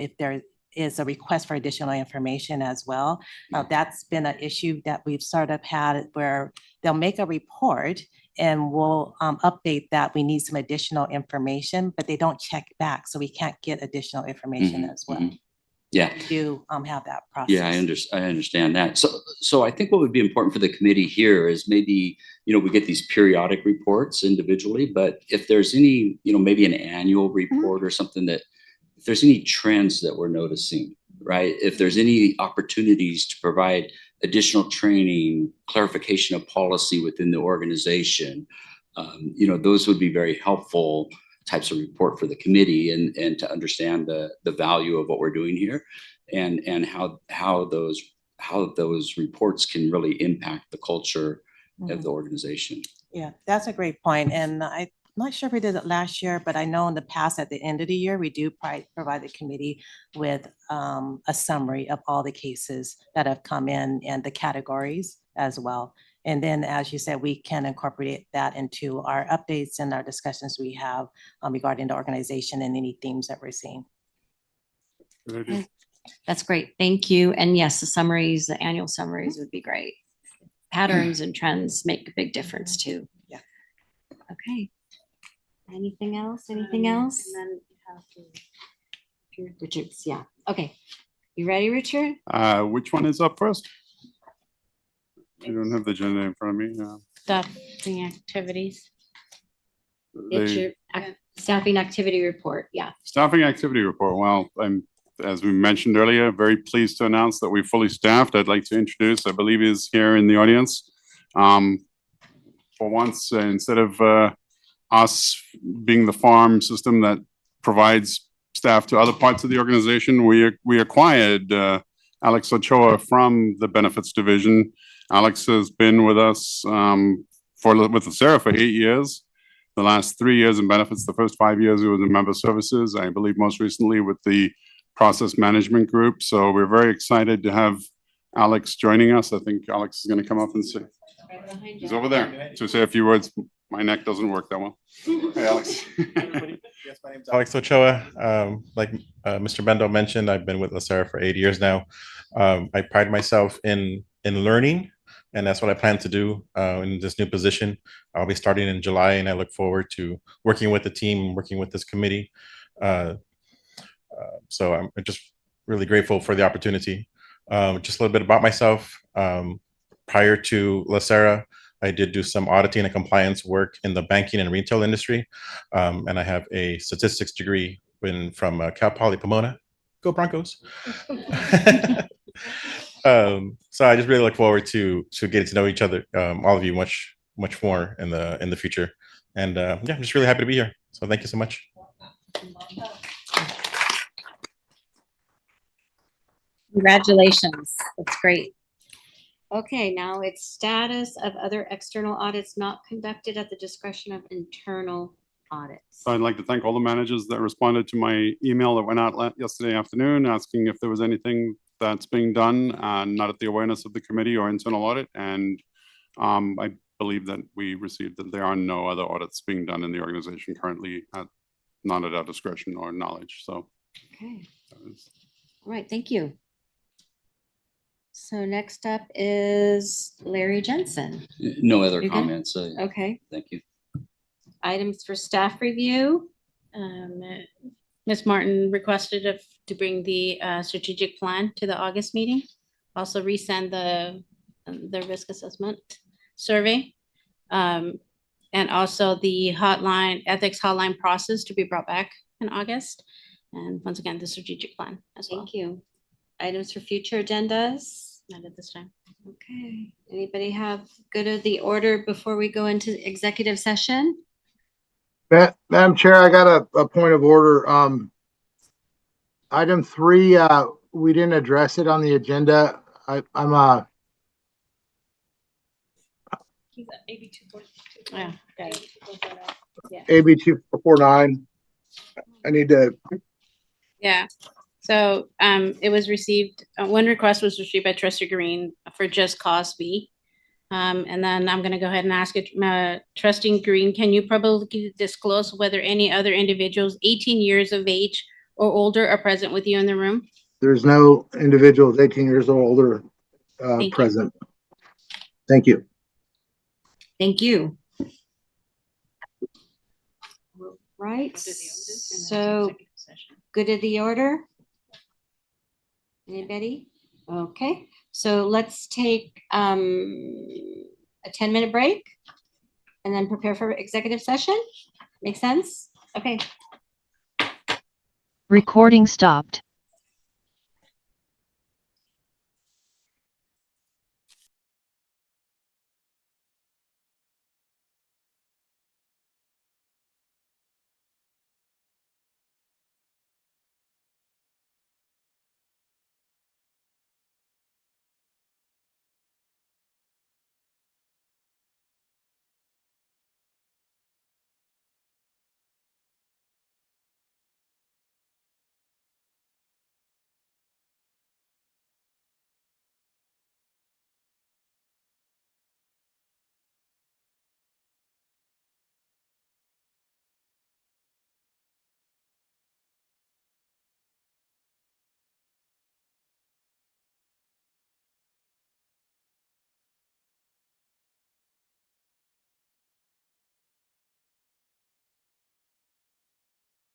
if there is a request for additional information as well. That's been an issue that we've sort of had, where they'll make a report and we'll update that we need some additional information, but they don't check back. So we can't get additional information as well. Yeah. We do have that process. Yeah, I understand that. So I think what would be important for the committee here is maybe, we get these periodic reports individually, but if there's any, maybe an annual report or something that, if there's any trends that we're noticing, right? If there's any opportunities to provide additional training, clarification of policy within the organization, those would be very helpful types of report for the committee and to understand the value of what we're doing here and how those reports can really impact the culture of the organization. Yeah, that's a great point. And I'm not sure if we did it last year, but I know in the past, at the end of the year, we do provide the committee with a summary of all the cases that have come in and the categories as well. And then, as you said, we can incorporate that into our updates and our discussions we have regarding the organization and any themes that we're seeing. That's great. Thank you. And yes, the annual summaries would be great. Patterns and trends make a big difference too. Yeah. Okay. Anything else? Anything else? And then Richard's, yeah. Okay. You ready, Richard? Which one is up first? I don't have the agenda in front of me. staffing activities. It's The your staffing activity report. Yeah. staffing activity report. Well, as we mentioned earlier, very pleased to announce that we're fully staffed. I'd like to introduce, I believe he's here in the audience. For once, instead of us being the farm system that provides staff to other parts of the organization, we acquired Alex Ochoa from the benefits division. Alex has been with us with LACERA for 8 years. The last 3 years in benefits, the first 5 years he was in member services, I believe most recently with the process management group. So we're very excited to have Alex joining us. I think Alex is going to come up and say, he's over there to say a few words. My neck doesn't work that well. Hey, Alex. Yes, my name is Alex Ochoa. Like Mr. Bendo mentioned, I've been with LACERA for 8 years now. I pride myself in learning, and that's what I plan to do in this new position. I'll be starting in July, and I look forward to working with the team, working with this committee. So I'm just really grateful for the opportunity. Just a little bit about myself. Prior to LACERA, I did do some auditing and compliance work in the banking and retail industry. And I have a statistics degree from Cal Poly Pomona. Go Broncos. So I just really look forward to getting to know each other, all of you much more in the future. And yeah, I'm just really happy to be here. So thank you so much. Congratulations. That's great. Okay, now it's status of other external audits not conducted at the discretion of internal audits. So I'd like to thank all the managers that responded to my email that went out yesterday afternoon, asking if there was anything that's being done, not at the awareness of the committee or internal audit. And I believe that we received that there are no other audits being done in the organization currently, not at our discretion or knowledge. So. Okay. All right, thank you. So next up is Larry Jensen. No other You good? comments. Okay. Thank you. Items for staff review. Ms. Martin requested to bring the strategic plan to the August meeting. Also resend the risk assessment survey. And also the ethics hotline process to be brought back in August. And once again, the strategic plan as well. Thank you. Items for future agendas? Not at this time. Okay. Anybody have good of the order before we go into executive session? Madam Chair, I got a point of order. Item 3, we didn't address it on the agenda. He's at AB 2.2. Yeah, got it. Yeah. AB 249. I need to. Yeah. So it was received, one request was received by Trustee Green for just cause B. And then I'm going to go ahead and ask it, Trustee Green, can you publicly disclose whether any other individuals 18 years of age or older are present with you in the room? There's no individuals 18 years or older present. Thank you. Thank you. Right. So good of the order. Anybody? Okay, so let's take a 10-minute break and then prepare for executive session. Make sense? Okay. Recording stopped.